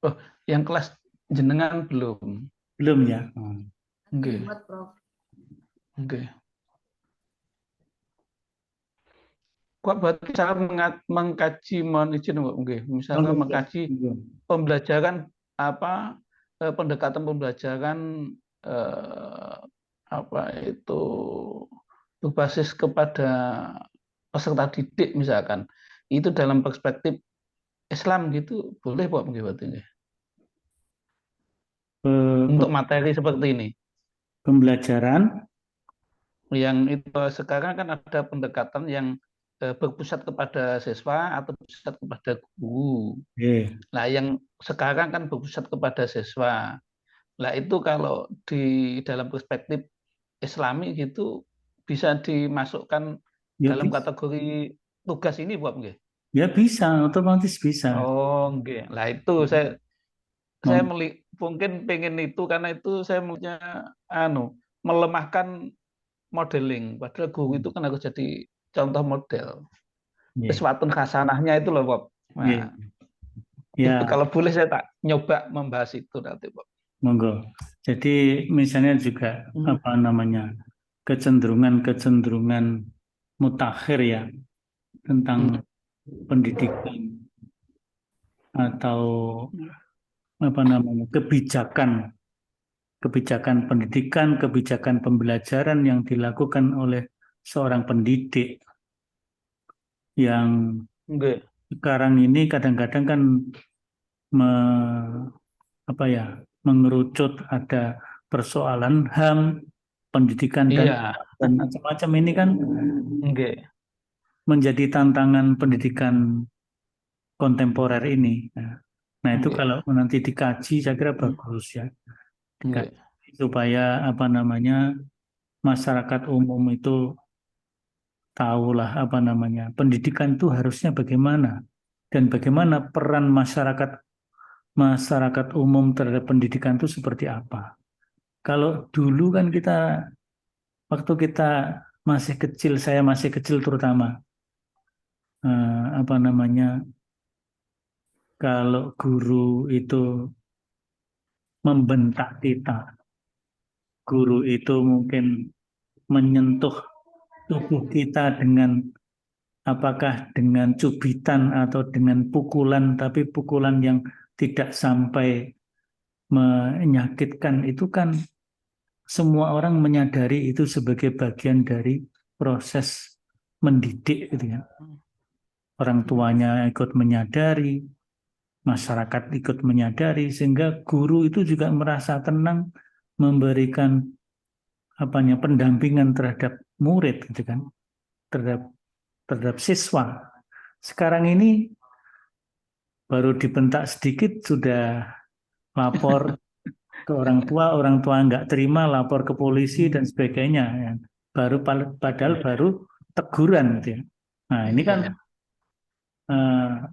[SPEAKER 4] Oh, yang kelas jenengan belum.
[SPEAKER 1] Belum ya?
[SPEAKER 4] Oke.
[SPEAKER 9] Buat, Prof.
[SPEAKER 4] Oke. Kok berarti cara mengkaji, mohon izin, Pak. Oke. Misalnya mengkaji pembelajaran apa pendekatan pembelajaran apa itu berbasis kepada peserta didik misalkan, itu dalam perspektif Islam gitu boleh Pak Menggiwati untuk materi seperti ini.
[SPEAKER 1] Pembelajaran
[SPEAKER 4] Yang itu sekarang kan ada pendekatan yang berpusat kepada siswa atau berpusat kepada guru. Nah, yang sekarang kan berpusat kepada siswa. Nah, itu kalau di dalam perspektif Islami gitu bisa dimasukkan
[SPEAKER 1] ya
[SPEAKER 4] dalam
[SPEAKER 1] bisa.
[SPEAKER 4] kategori tugas ini, Pak nggih?
[SPEAKER 1] Ya bisa, otomatis bisa.
[SPEAKER 4] Oh, nggih. Lah itu saya mungkin pengen itu karena itu saya punya melemahkan modeling. Padahal guru itu kan harus jadi contoh model. Iswatun hasanahnya itu loh, Bob. Nah,
[SPEAKER 1] ya.
[SPEAKER 4] itu kalau boleh saya tak nyoba membahas itu nanti, Bob.
[SPEAKER 1] Monggo. Jadi misalnya juga apa namanya kecenderungan mutakhir ya tentang pendidikan atau apa namanya kebijakan pendidikan, kebijakan pembelajaran yang dilakukan oleh seorang pendidik yang sekarang ini kadang-kadang kan mengerucut ada persoalan HAM, pendidikan dan macam-macam ini kan menjadi tantangan pendidikan kontemporer ini. Nah itu kalau nanti dikaji saya kira bagus ya. Supaya apa namanya masyarakat umum itu tahulah apa namanya pendidikan itu harusnya bagaimana dan bagaimana peran masyarakat umum terhadap pendidikan itu seperti apa. Kalau dulu kan waktu kita masih kecil, saya masih kecil terutama apa namanya kalau guru itu membentak kita, guru itu mungkin menyentuh tubuh kita dengan apakah dengan cubitan atau dengan pukulan, tapi pukulan yang tidak sampai menyakitkan, itu kan semua orang menyadari itu sebagai bagian dari proses mendidik gitu ya. Orang tuanya ikut menyadari, masyarakat ikut menyadari, sehingga guru itu juga merasa tenang memberikan pendampingan terhadap murid gitu kan, terhadap siswa. Sekarang ini baru dibentak sedikit sudah lapor ke orang tua nggak terima lapor ke polisi dan sebagainya ya. Padahal baru teguran gitu ya. Nah ini kan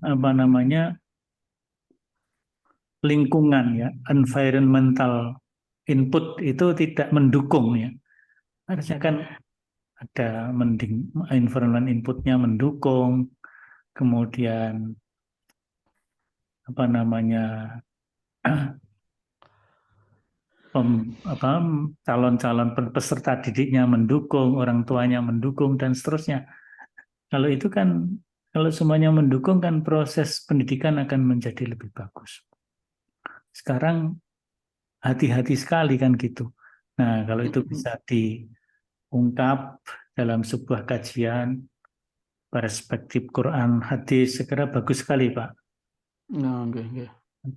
[SPEAKER 1] apa namanya lingkungan ya, environmental input itu tidak mendukung ya. Harusnya kan ada environment inputnya mendukung, kemudian apa namanya calon-calon peserta didiknya mendukung, orang tuanya mendukung dan seterusnya. Kalau itu kan kalau semuanya mendukung kan proses pendidikan akan menjadi lebih bagus. Sekarang hati-hati sekali kan gitu. Nah, kalau itu bisa diungkap dalam sebuah kajian perspektif Quran hadis, segera bagus sekali, Pak.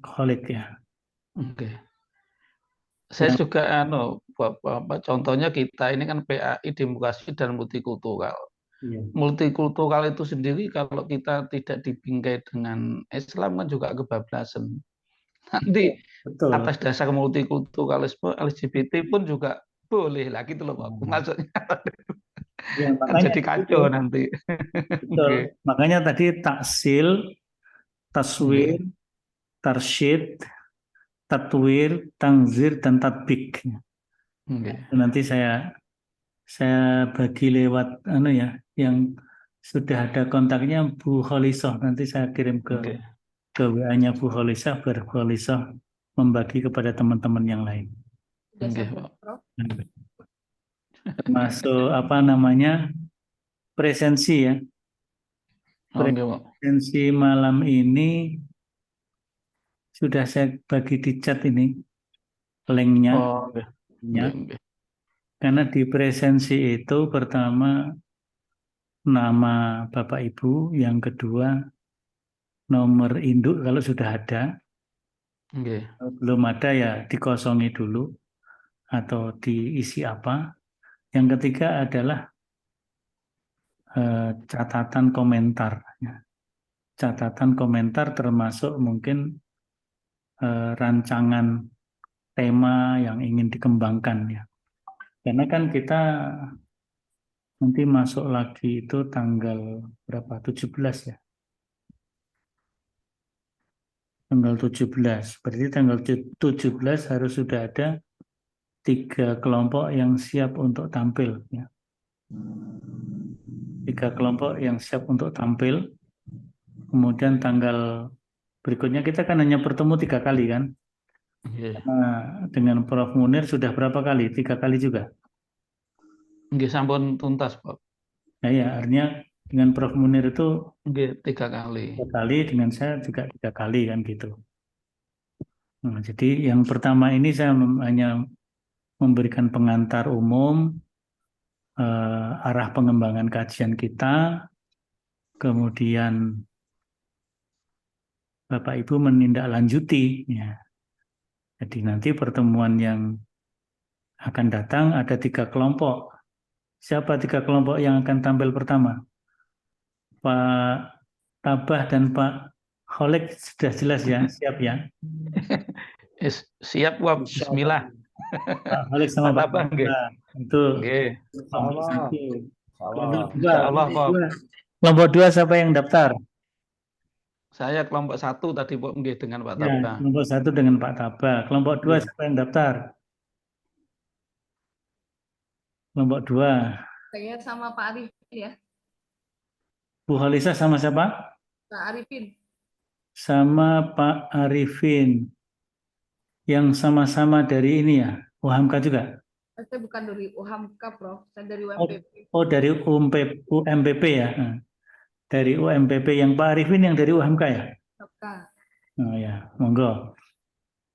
[SPEAKER 1] Khalid ya.
[SPEAKER 4] Saya juga contohnya kita ini kan PAI demokrasi dan multikultural. Multikultural itu sendiri kalau kita tidak dibingkai dengan Islam kan juga kebablasan. Nanti atas dasar multikulturalisme LGBT pun juga boleh lah gitu loh Pak. Maksudnya jadi kacau nanti.
[SPEAKER 1] Betul. Makanya tadi taksil, taswir, tarsyid, tatwir, tangzir, dan tatbik. Nanti saya bagi lewat yang sudah ada kontaknya Bu Kholisah. Nanti saya kirim ke WA-nya Bu Kholisah biar Bu Kholisah membagi kepada teman-teman yang lain. Termasuk presensi ya. Presensi malam ini sudah saya bagi di chat ini linknya. Karena di presensi itu pertama nama Bapak Ibu, yang kedua nomor induk kalau sudah ada,
[SPEAKER 4] Nggih.
[SPEAKER 1] belum ada ya dikosongi dulu atau diisi apa. Yang ketiga adalah catatan komentar. Ya. Catatan komentar termasuk mungkin rancangan tema yang ingin dikembangkan ya. Karena kan kita nanti masuk lagi itu tanggal berapa? 17 ya. Tanggal 17. Berarti tanggal 17 harus sudah ada 3 kelompok yang siap untuk tampil ya. 3 kelompok yang siap untuk tampil. Kemudian tanggal berikutnya kita kan hanya bertemu 3 kali kan. Nah, dengan Prof. Munir sudah berapa kali? 3 kali juga.
[SPEAKER 4] Nggih sampun tuntas, Pak.
[SPEAKER 1] Nah, ya, artinya dengan Prof. Munir itu
[SPEAKER 4] Nggih 3 kali.
[SPEAKER 1] 3 kali, dengan saya juga 3 kali kan gitu. Nah, jadi yang pertama ini saya hanya memberikan pengantar umum, arah pengembangan kajian kita, kemudian Bapak Ibu menindaklanjuti. Ya. Jadi nanti pertemuan yang akan datang ada 3 kelompok. Siapa 3 kelompok yang akan tampil pertama? Pak Tabah dan Pak Kholek sudah jelas ya, siap ya?
[SPEAKER 4] Siap, Wah. Bismillah.
[SPEAKER 1] Pak Kholek sama Pak
[SPEAKER 4] Tabah, nggih.
[SPEAKER 1] Tabah. Itu
[SPEAKER 4] Nggih.
[SPEAKER 1] kelompok 1.
[SPEAKER 4] Insyaallah, Pak.
[SPEAKER 1] Kelompok 2 siapa yang daftar?
[SPEAKER 4] Saya kelompok 1 tadi, Pak, nggih dengan Pak
[SPEAKER 1] Ya,
[SPEAKER 4] Tabah.
[SPEAKER 1] kelompok 1 dengan Pak Tabah. Kelompok 2 siapa yang daftar? Kelompok 2.
[SPEAKER 9] Saya sama Pak Arifin ya.
[SPEAKER 1] Bu Khalisa sama siapa?
[SPEAKER 9] Pak Arifin.
[SPEAKER 1] Sama Pak Arifin. Yang sama-sama dari ini ya, UHAMKA juga?
[SPEAKER 9] Saya bukan dari UHAMKA, Prof. Saya dari UMPP.
[SPEAKER 1] Oh, dari UMPP ya. Nah, dari UMPP yang Pak Arifin yang dari UHAMKA ya? Oh ya, monggo.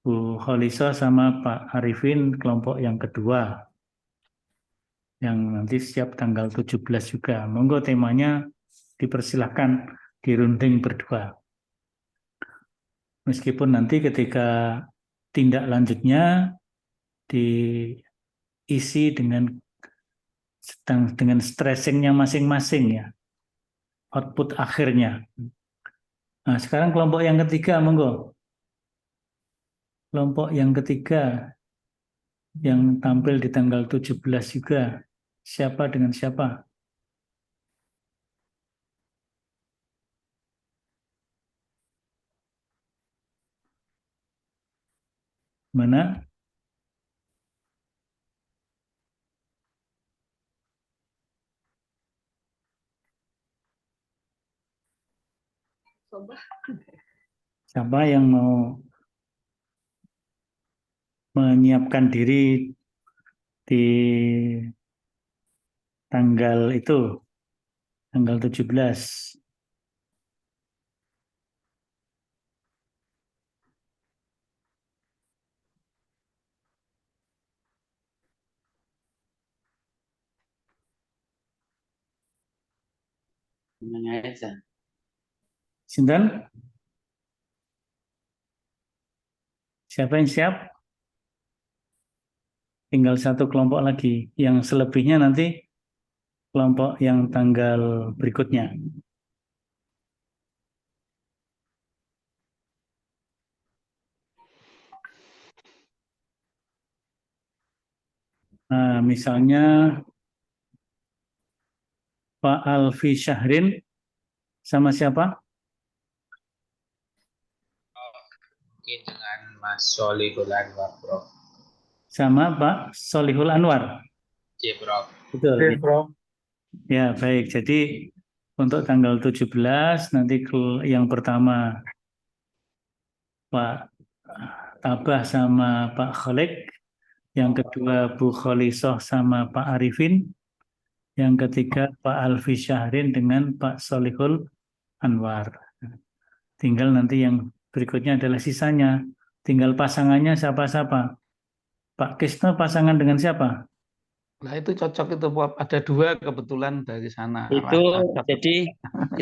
[SPEAKER 1] Bu Khalisa sama Pak Arifin kelompok yang kedua. Yang nanti siap tanggal 17 juga. Monggo temanya dipersilahkan dirunding berdua. Meskipun nanti ketika tindak lanjutnya diisi dengan stressingnya masing-masing ya, output akhirnya. Nah, sekarang kelompok yang ketiga, monggo. Kelompok yang ketiga yang tampil di tanggal 17 juga, siapa dengan siapa? Mana? Siapa yang mau menyiapkan diri di tanggal itu, tanggal 17? Sinten? Siapa yang siap? Tinggal 1 kelompok lagi. Yang selebihnya nanti kelompok yang tanggal berikutnya. Nah, misalnya Pak Alfi Syahrin sama siapa?
[SPEAKER 8] Mungkin dengan Mas Solihul Anwar, Prof.
[SPEAKER 1] Sama Pak Solihul Anwar.
[SPEAKER 8] Iya, Prof.
[SPEAKER 1] Betul.
[SPEAKER 5] Oke, Prof.
[SPEAKER 1] Ya, baik. Jadi untuk tanggal 17 nanti yang pertama Pak Tabah sama Pak Kholek, yang kedua Bu Kholisoh sama Pak Arifin, yang ketiga Pak Alfi Syahrin dengan Pak Solihul Anwar. Tinggal nanti yang berikutnya adalah sisanya. Tinggal pasangannya siapa-siapa. Pak Kisno pasangan dengan siapa?
[SPEAKER 4] Nah itu cocok itu Prof. Ada 2 kebetulan dari sana. Wah,
[SPEAKER 10] Itu
[SPEAKER 4] cocok.
[SPEAKER 10] jadi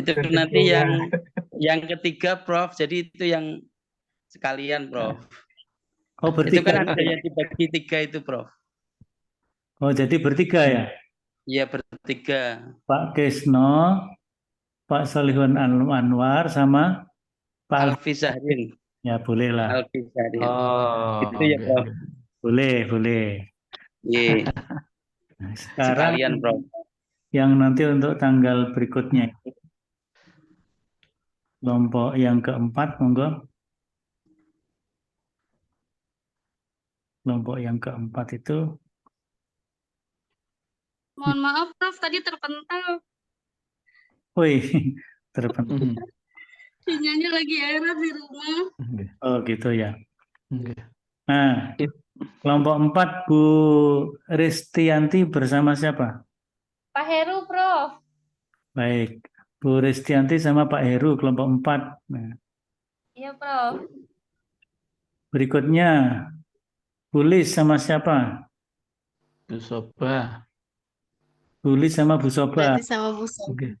[SPEAKER 10] itu nanti yang ketiga Prof. Jadi itu yang sekalian Prof.
[SPEAKER 1] Oh,
[SPEAKER 10] Itu kan
[SPEAKER 1] bertiga.
[SPEAKER 10] ada yang dibagi 3 itu Prof.
[SPEAKER 1] Oh, jadi bertiga ya.
[SPEAKER 10] Iya bertiga.
[SPEAKER 1] Pak Kesno, Pak Solihun Anwar, sama Pak
[SPEAKER 10] Alfi Zahrin.
[SPEAKER 1] Ya, boleh lah.
[SPEAKER 10] Alfi Zahrin.
[SPEAKER 4] Oh,
[SPEAKER 10] Itu ya
[SPEAKER 4] oke,
[SPEAKER 10] Prof.
[SPEAKER 4] oke.
[SPEAKER 1] Boleh.
[SPEAKER 10] Iya.
[SPEAKER 1] Nah, sekarang
[SPEAKER 10] Sekalian Prof.
[SPEAKER 1] yang nanti untuk tanggal berikutnya. Kelompok yang keempat, monggo. Kelompok yang keempat itu.
[SPEAKER 11] Mohon maaf, Prof, tadi terpental.
[SPEAKER 1] Wih, terpenting.
[SPEAKER 11] Sinyalnya lagi error di rumah.
[SPEAKER 1] Oh, gitu ya.
[SPEAKER 4] Oke.
[SPEAKER 1] Nah, kelompok 4 Bu Ristianti bersama siapa?
[SPEAKER 11] Pak Heru, Prof.
[SPEAKER 1] Baik, Bu Ristianti sama Pak Heru, kelompok 4. Nah,
[SPEAKER 11] Iya, Prof.
[SPEAKER 1] berikutnya, Bu Lis sama siapa?
[SPEAKER 4] Bu Soba.
[SPEAKER 1] Bu Lis sama Bu Soba.
[SPEAKER 3] Berarti sama Bu Soba.
[SPEAKER 1] Oke.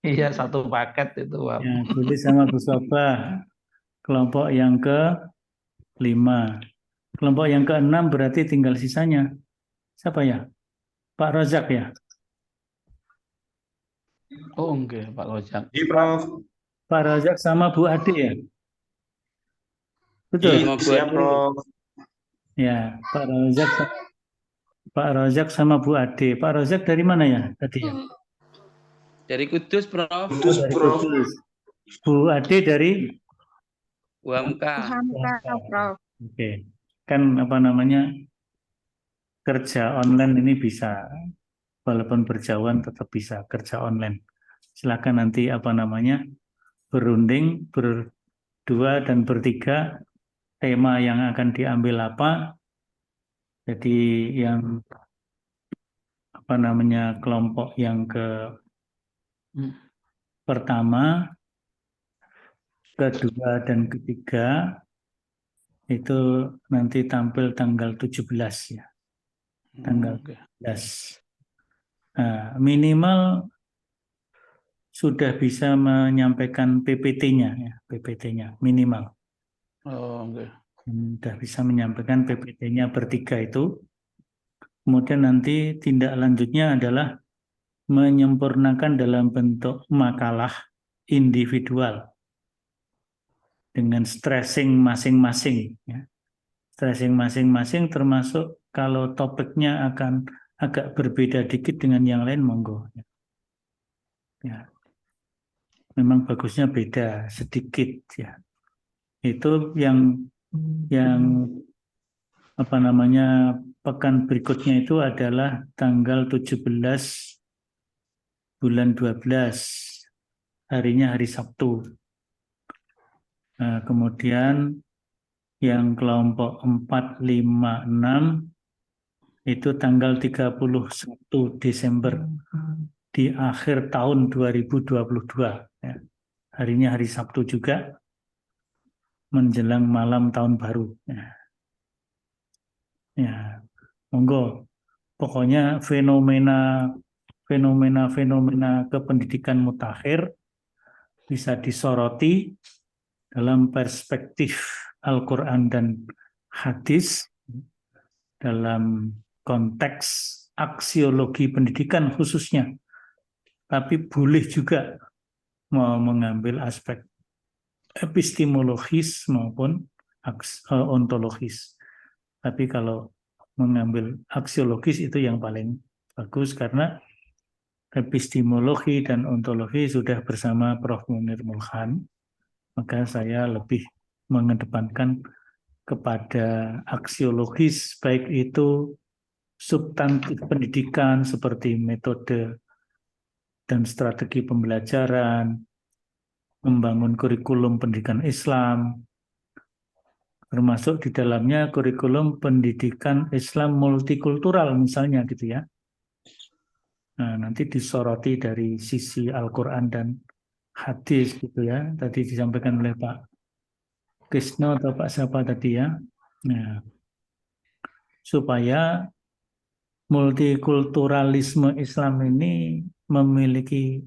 [SPEAKER 4] Iya, satu paket itu. Prof.
[SPEAKER 1] Ya, Bu Lis sama Bu Soba. Kelompok yang ke-5. Kelompok yang ke-6 berarti tinggal sisanya. Siapa ya? Pak Rozak ya?
[SPEAKER 4] Oh, enggak, Pak Lojak.
[SPEAKER 7] Ji, Prof.
[SPEAKER 1] Pak Rozak sama Bu Ade ya?
[SPEAKER 7] Ji,
[SPEAKER 1] Betul?
[SPEAKER 7] siap, Prof.
[SPEAKER 1] Ya, Pak Rozak sama Bu Ade. Pak Rozak dari mana ya tadi ya?
[SPEAKER 10] Dari Kudus Prof.
[SPEAKER 7] Kudus,
[SPEAKER 1] Dari
[SPEAKER 7] Prof.
[SPEAKER 1] Kudus. Bu Ade dari
[SPEAKER 10] Uhamka.
[SPEAKER 11] Prof.
[SPEAKER 1] Oke. Kan apa namanya? Kerja online ini bisa, walaupun berjauhan tetap bisa kerja online. Silakan nanti apa namanya? Berunding, berdua dan bertiga, tema yang akan diambil apa. Jadi yang apa namanya kelompok yang pertama, kedua dan ketiga itu nanti tampil tanggal 17 ya. Tanggal 17. Nah, minimal sudah bisa menyampaikan PPT-nya ya, PPT-nya minimal.
[SPEAKER 4] Oh, oke.
[SPEAKER 1] Sudah bisa menyampaikan PPT-nya bertiga itu. Kemudian nanti tindak lanjutnya adalah menyempurnakan dalam bentuk makalah individual dengan stressing masing-masing. Ya. Stressing masing-masing termasuk kalau topiknya akan agak berbeda dikit dengan yang lain, monggo. Ya. Memang bagusnya beda sedikit ya. Itu yang apa namanya pekan berikutnya itu adalah tanggal 17 bulan 12. Harinya hari Sabtu. Nah, kemudian yang kelompok 4, 5, 6 itu tanggal 31 Desember di akhir tahun 2022. Ya. Harinya hari Sabtu juga menjelang malam tahun baru. Ya, monggo. Pokoknya fenomena kependidikan mutakhir bisa disoroti dalam perspektif Al-Quran dan hadis dalam konteks aksiologi pendidikan khususnya. Tapi boleh juga mau mengambil aspek epistemologis maupun ontologis. Tapi kalau mengambil aksiologis itu yang paling bagus karena epistemologi dan ontologi sudah bersama Prof. Munir Mulkhan, maka saya lebih mengedepankan kepada aksiologis, baik itu substantif pendidikan seperti metode dan strategi pembelajaran, membangun kurikulum pendidikan Islam, termasuk di dalamnya kurikulum pendidikan Islam multikultural misalnya gitu ya. Nah, nanti disoroti dari sisi Al-Quran dan hadis gitu ya. Tadi disampaikan oleh Pak Krisno atau Pak siapa tadi ya. Nah, supaya multikulturalisme Islam ini memiliki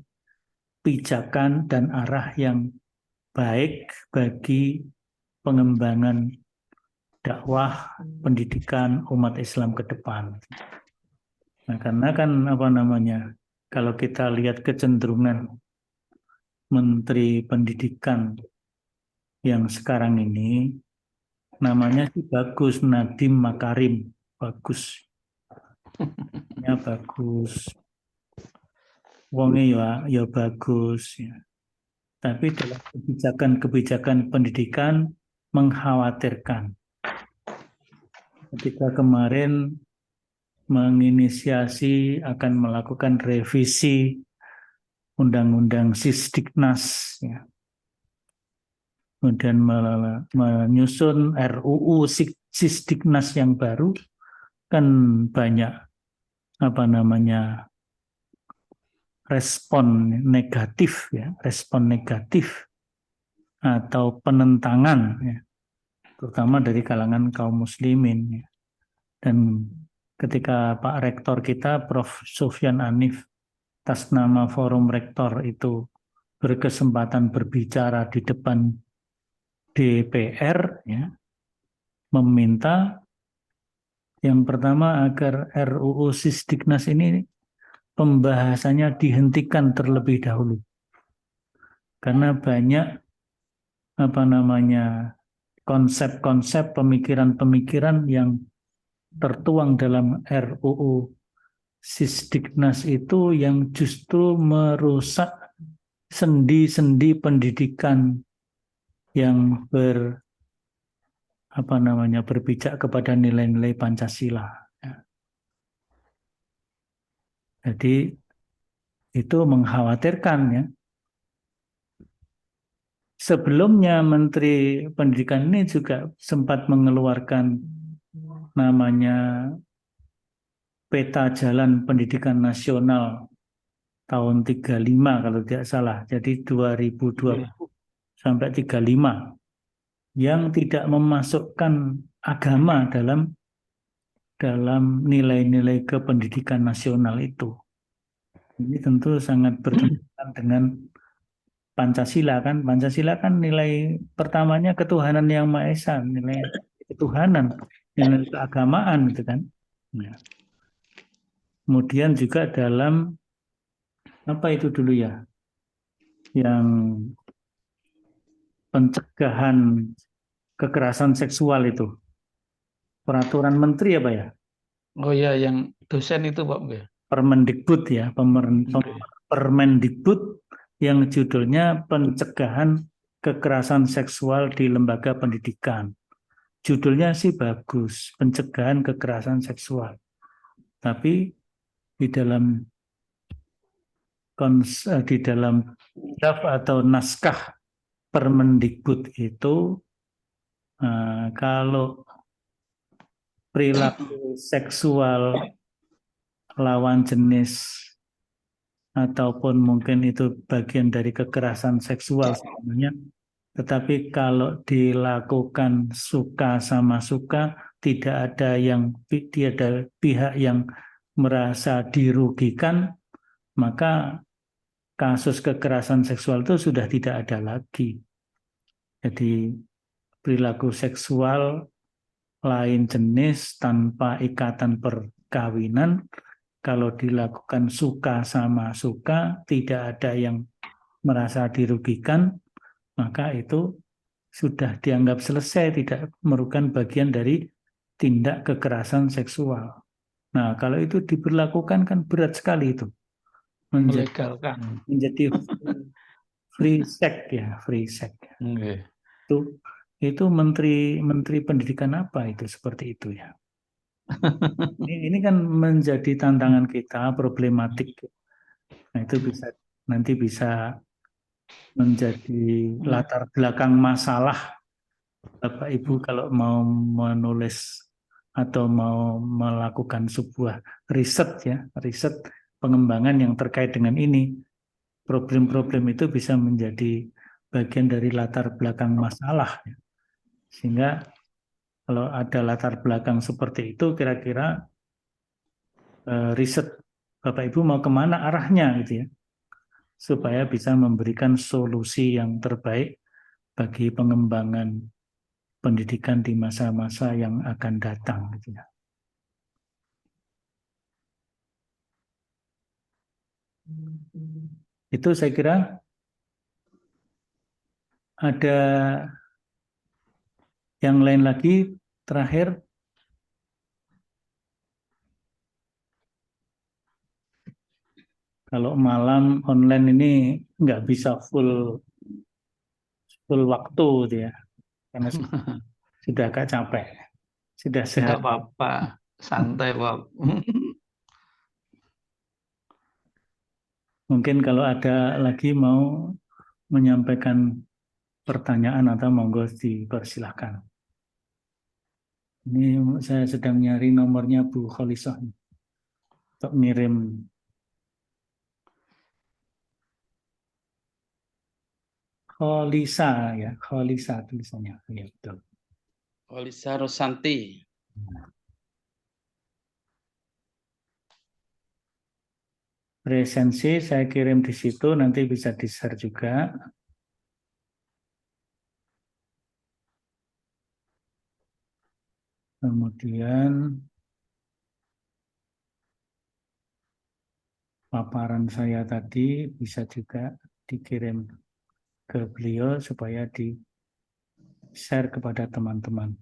[SPEAKER 1] pijakan dan arah yang baik bagi pengembangan dakwah pendidikan umat Islam ke depan. Nah, karena kan kalau kita lihat kecenderungan Menteri Pendidikan yang sekarang ini, namanya sih bagus, Nadiem Makarim, bagus. Ya bagus. Wongnya ya bagus ya. Tapi dalam kebijakan pendidikan mengkhawatirkan. Ketika kemarin menginisiasi akan melakukan revisi Undang-Undang Sisdiknas, ya. Kemudian menyusun RUU Sisdiknas yang baru, kan banyak respon negatif, ya, respon negatif atau penentangan, ya, terutama dari kalangan kaum muslimin, ya. Dan ketika Pak Rektor kita, Prof. Sufyan Hanif, atas nama Forum Rektor itu berkesempatan berbicara di depan DPR, ya, meminta yang pertama agar RUU Sisdiknas ini pembahasannya dihentikan terlebih dahulu. Karena banyak konsep-konsep, pemikiran-pemikiran yang tertuang dalam RUU Sisdiknas itu yang justru merusak sendi-sendi pendidikan yang berpijak kepada nilai-nilai Pancasila. Jadi itu mengkhawatirkan, ya. Sebelumnya Menteri Pendidikan ini juga sempat mengeluarkan namanya Peta Jalan Pendidikan Nasional tahun 35 kalau tidak salah. Jadi 2020 sampai 35 yang tidak memasukkan agama dalam nilai-nilai kependidikan nasional itu. Ini tentu sangat bertentangan dengan Pancasila kan. Pancasila kan nilai pertamanya ketuhanan yang Maha Esa, nilai ketuhanan, nilai keagamaan gitu kan. Nah. Kemudian juga dalam apa itu dulu ya, yang pencegahan kekerasan seksual itu, peraturan menteri apa ya?
[SPEAKER 4] Oh ya, yang dosen itu Pak.
[SPEAKER 1] Permendikbud ya, Permendikbud yang judulnya pencegahan kekerasan seksual di lembaga pendidikan. Judulnya sih bagus, pencegahan kekerasan seksual. Tapi di dalam draft atau naskah Permendikbud itu kalau perilaku seksual lawan jenis ataupun mungkin itu bagian dari kekerasan seksual sebenarnya, tetapi kalau dilakukan suka sama suka, tidak ada pihak yang merasa dirugikan, maka kasus kekerasan seksual itu sudah tidak ada lagi. Jadi perilaku seksual lain jenis tanpa ikatan perkawinan, kalau dilakukan suka sama suka, tidak ada yang merasa dirugikan, maka itu sudah dianggap selesai, tidak merupakan bagian dari tindak kekerasan seksual. Nah, kalau itu diberlakukan kan berat sekali itu. Menjadi free sex ya, free sex. Itu menteri pendidikan apa itu seperti itu ya. Ini kan menjadi tantangan kita, problematik. Nah, itu nanti bisa menjadi latar belakang masalah Bapak Ibu kalau mau menulis atau mau melakukan sebuah riset pengembangan yang terkait dengan ini. Problem-problem itu bisa menjadi bagian dari latar belakang masalah. Sehingga kalau ada latar belakang seperti itu, kira-kira riset Bapak Ibu mau kemana arahnya gitu ya, supaya bisa memberikan solusi yang terbaik bagi pengembangan pendidikan di masa-masa yang akan datang gitu ya. Itu saya kira. Ada yang lain lagi terakhir? Kalau malam online ini nggak bisa full waktu gitu ya, karena sudah agak capek, sudah
[SPEAKER 4] Nggak
[SPEAKER 1] sehat.
[SPEAKER 4] apa-apa, santai Pak.
[SPEAKER 1] Mungkin kalau ada lagi mau menyampaikan pertanyaan atau monggo dipersilahkan. Ini saya sedang nyari nomornya Bu Kholisah untuk ngirim. Kholisa ya, Kholisa tulisannya. Ya, betul.
[SPEAKER 10] Kholisa Rosanti.
[SPEAKER 1] Presensi saya kirim di situ, nanti bisa di-share juga. Kemudian paparan saya tadi bisa juga dikirim ke beliau supaya di-share kepada teman-teman.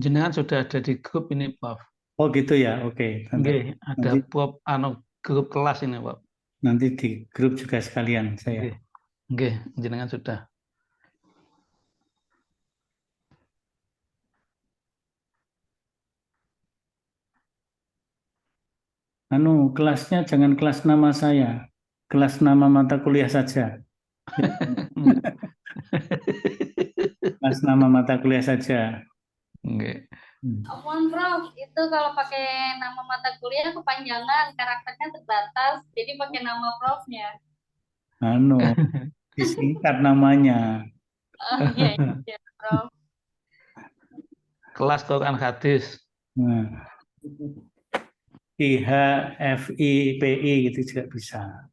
[SPEAKER 4] Jenengan sudah ada di grup ini, Prof.
[SPEAKER 1] Oh gitu ya, oke.
[SPEAKER 4] Nggih, ada grup kelas ini, Pak.
[SPEAKER 1] Nanti di grup juga sekalian saya.
[SPEAKER 4] Nggih, jenengan sudah.
[SPEAKER 1] Kelasnya jangan kelas nama saya, kelas nama mata kuliah saja. Kelas nama mata kuliah saja.
[SPEAKER 4] Nggih.
[SPEAKER 11] Mohon Prof, itu kalau pakai nama mata kuliah kepanjangan, karakternya terbatas, jadi pakai nama Profnya.
[SPEAKER 1] Disingkat namanya.
[SPEAKER 11] Iya, iya, Prof.
[SPEAKER 4] Kelas Quran hadis.
[SPEAKER 1] Nah, IHFIPI gitu juga bisa.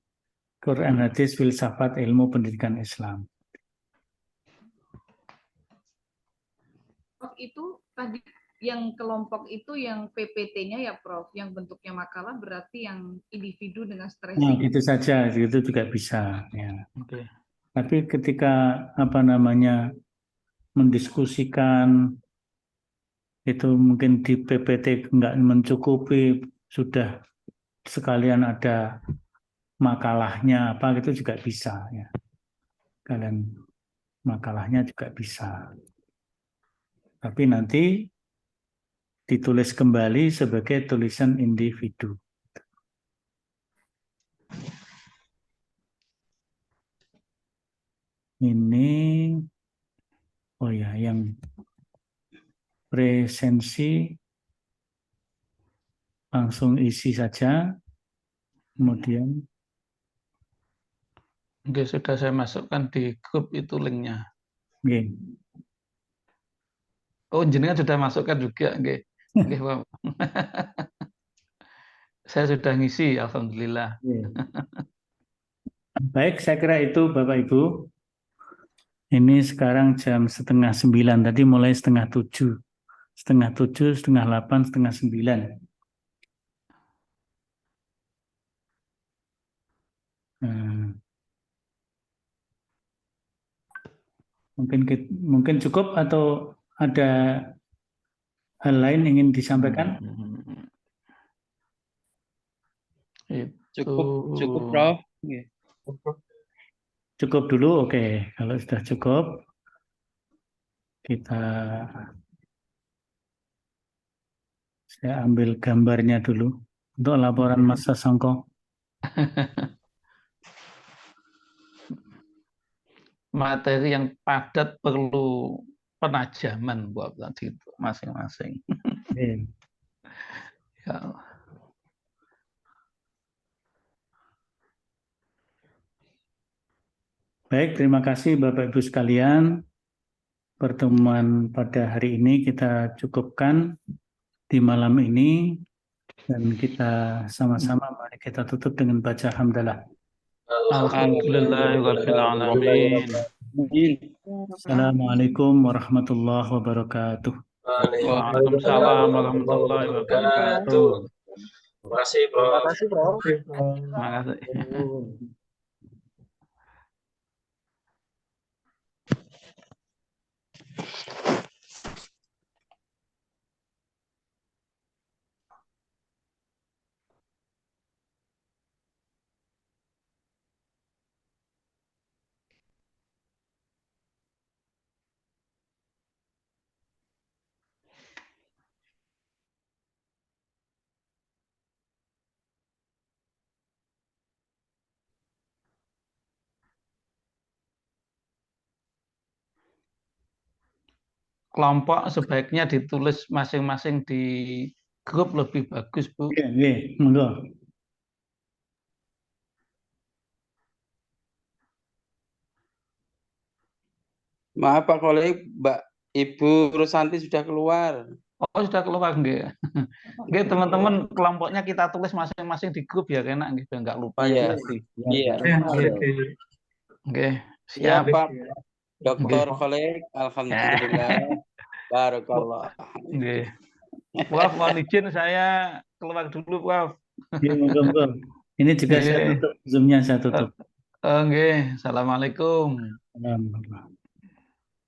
[SPEAKER 1] Quran hadis filsafat ilmu pendidikan Islam.
[SPEAKER 9] Prof, itu tadi yang kelompok itu yang PPT-nya ya Prof, yang bentuknya makalah berarti yang individu dengan stressing.
[SPEAKER 1] Nah, gitu saja, itu juga bisa. Ya.
[SPEAKER 4] Oke.
[SPEAKER 1] Tapi ketika mendiskusikan itu mungkin di PPT nggak mencukupi, sudah sekalian ada makalahnya apa gitu juga bisa ya. Kalian makalahnya juga bisa. Tapi nanti ditulis kembali sebagai tulisan individu. Ini oh ya, yang presensi langsung isi saja. Kemudian
[SPEAKER 4] Sudah saya masukkan di grup itu linknya.
[SPEAKER 1] Nggih.
[SPEAKER 4] Oh, jenengan sudah masukkan juga, nggih. Nggih, Pak. Saya sudah ngisi, alhamdulillah.
[SPEAKER 1] Baik, saya kira itu Bapak Ibu. Ini sekarang jam 8:30, tadi mulai 6:30. 6:30, 7:30, 8:30. Mungkin cukup atau ada hal lain ingin disampaikan?
[SPEAKER 10] Cukup Prof.
[SPEAKER 1] Cukup dulu, oke. Kalau sudah cukup, saya ambil gambarnya dulu untuk laporan Mas Sasongko.
[SPEAKER 4] materi yang padat perlu penajaman buat tadi itu masing-masing. Ya.
[SPEAKER 1] Baik, terima kasih Bapak Ibu sekalian. Pertemuan pada hari ini kita cukupkan di malam ini dan kita sama-sama mari kita tutup dengan baca hamdalah.
[SPEAKER 4] Alhamdulillahirabbil alamin.
[SPEAKER 1] Assalamualaikum warahmatullahi wabarakatuh.
[SPEAKER 4] Waalaikumsalam warahmatullahi wabarakatuh.
[SPEAKER 6] Terima kasih, Prof.
[SPEAKER 5] Terima kasih, Prof.
[SPEAKER 4] Terima kasih. Kelompok sebaiknya ditulis masing-masing di grup lebih bagus, Bu.
[SPEAKER 1] Oke, monggo.
[SPEAKER 10] Maaf Pak Kolik, Mbak Ibu Rusanti sudah keluar.
[SPEAKER 4] Oh, sudah keluar nggih. Nggih, teman-teman, kelompoknya kita tulis masing-masing di grup ya, enak gitu, nggak lupa
[SPEAKER 10] Iya.
[SPEAKER 4] ya.
[SPEAKER 10] Iya.
[SPEAKER 4] Oke,
[SPEAKER 10] Siap,
[SPEAKER 4] siap.
[SPEAKER 10] Pak. Dr. Kolik, alhamdulillah. Barakallah.
[SPEAKER 4] Nggih. Prof, mohon izin saya keluar dulu, Prof.
[SPEAKER 1] Iya, monggo. Ini juga saya tutup, Zoom-nya saya tutup.
[SPEAKER 4] Nggih, assalamualaikum.
[SPEAKER 1] Salam.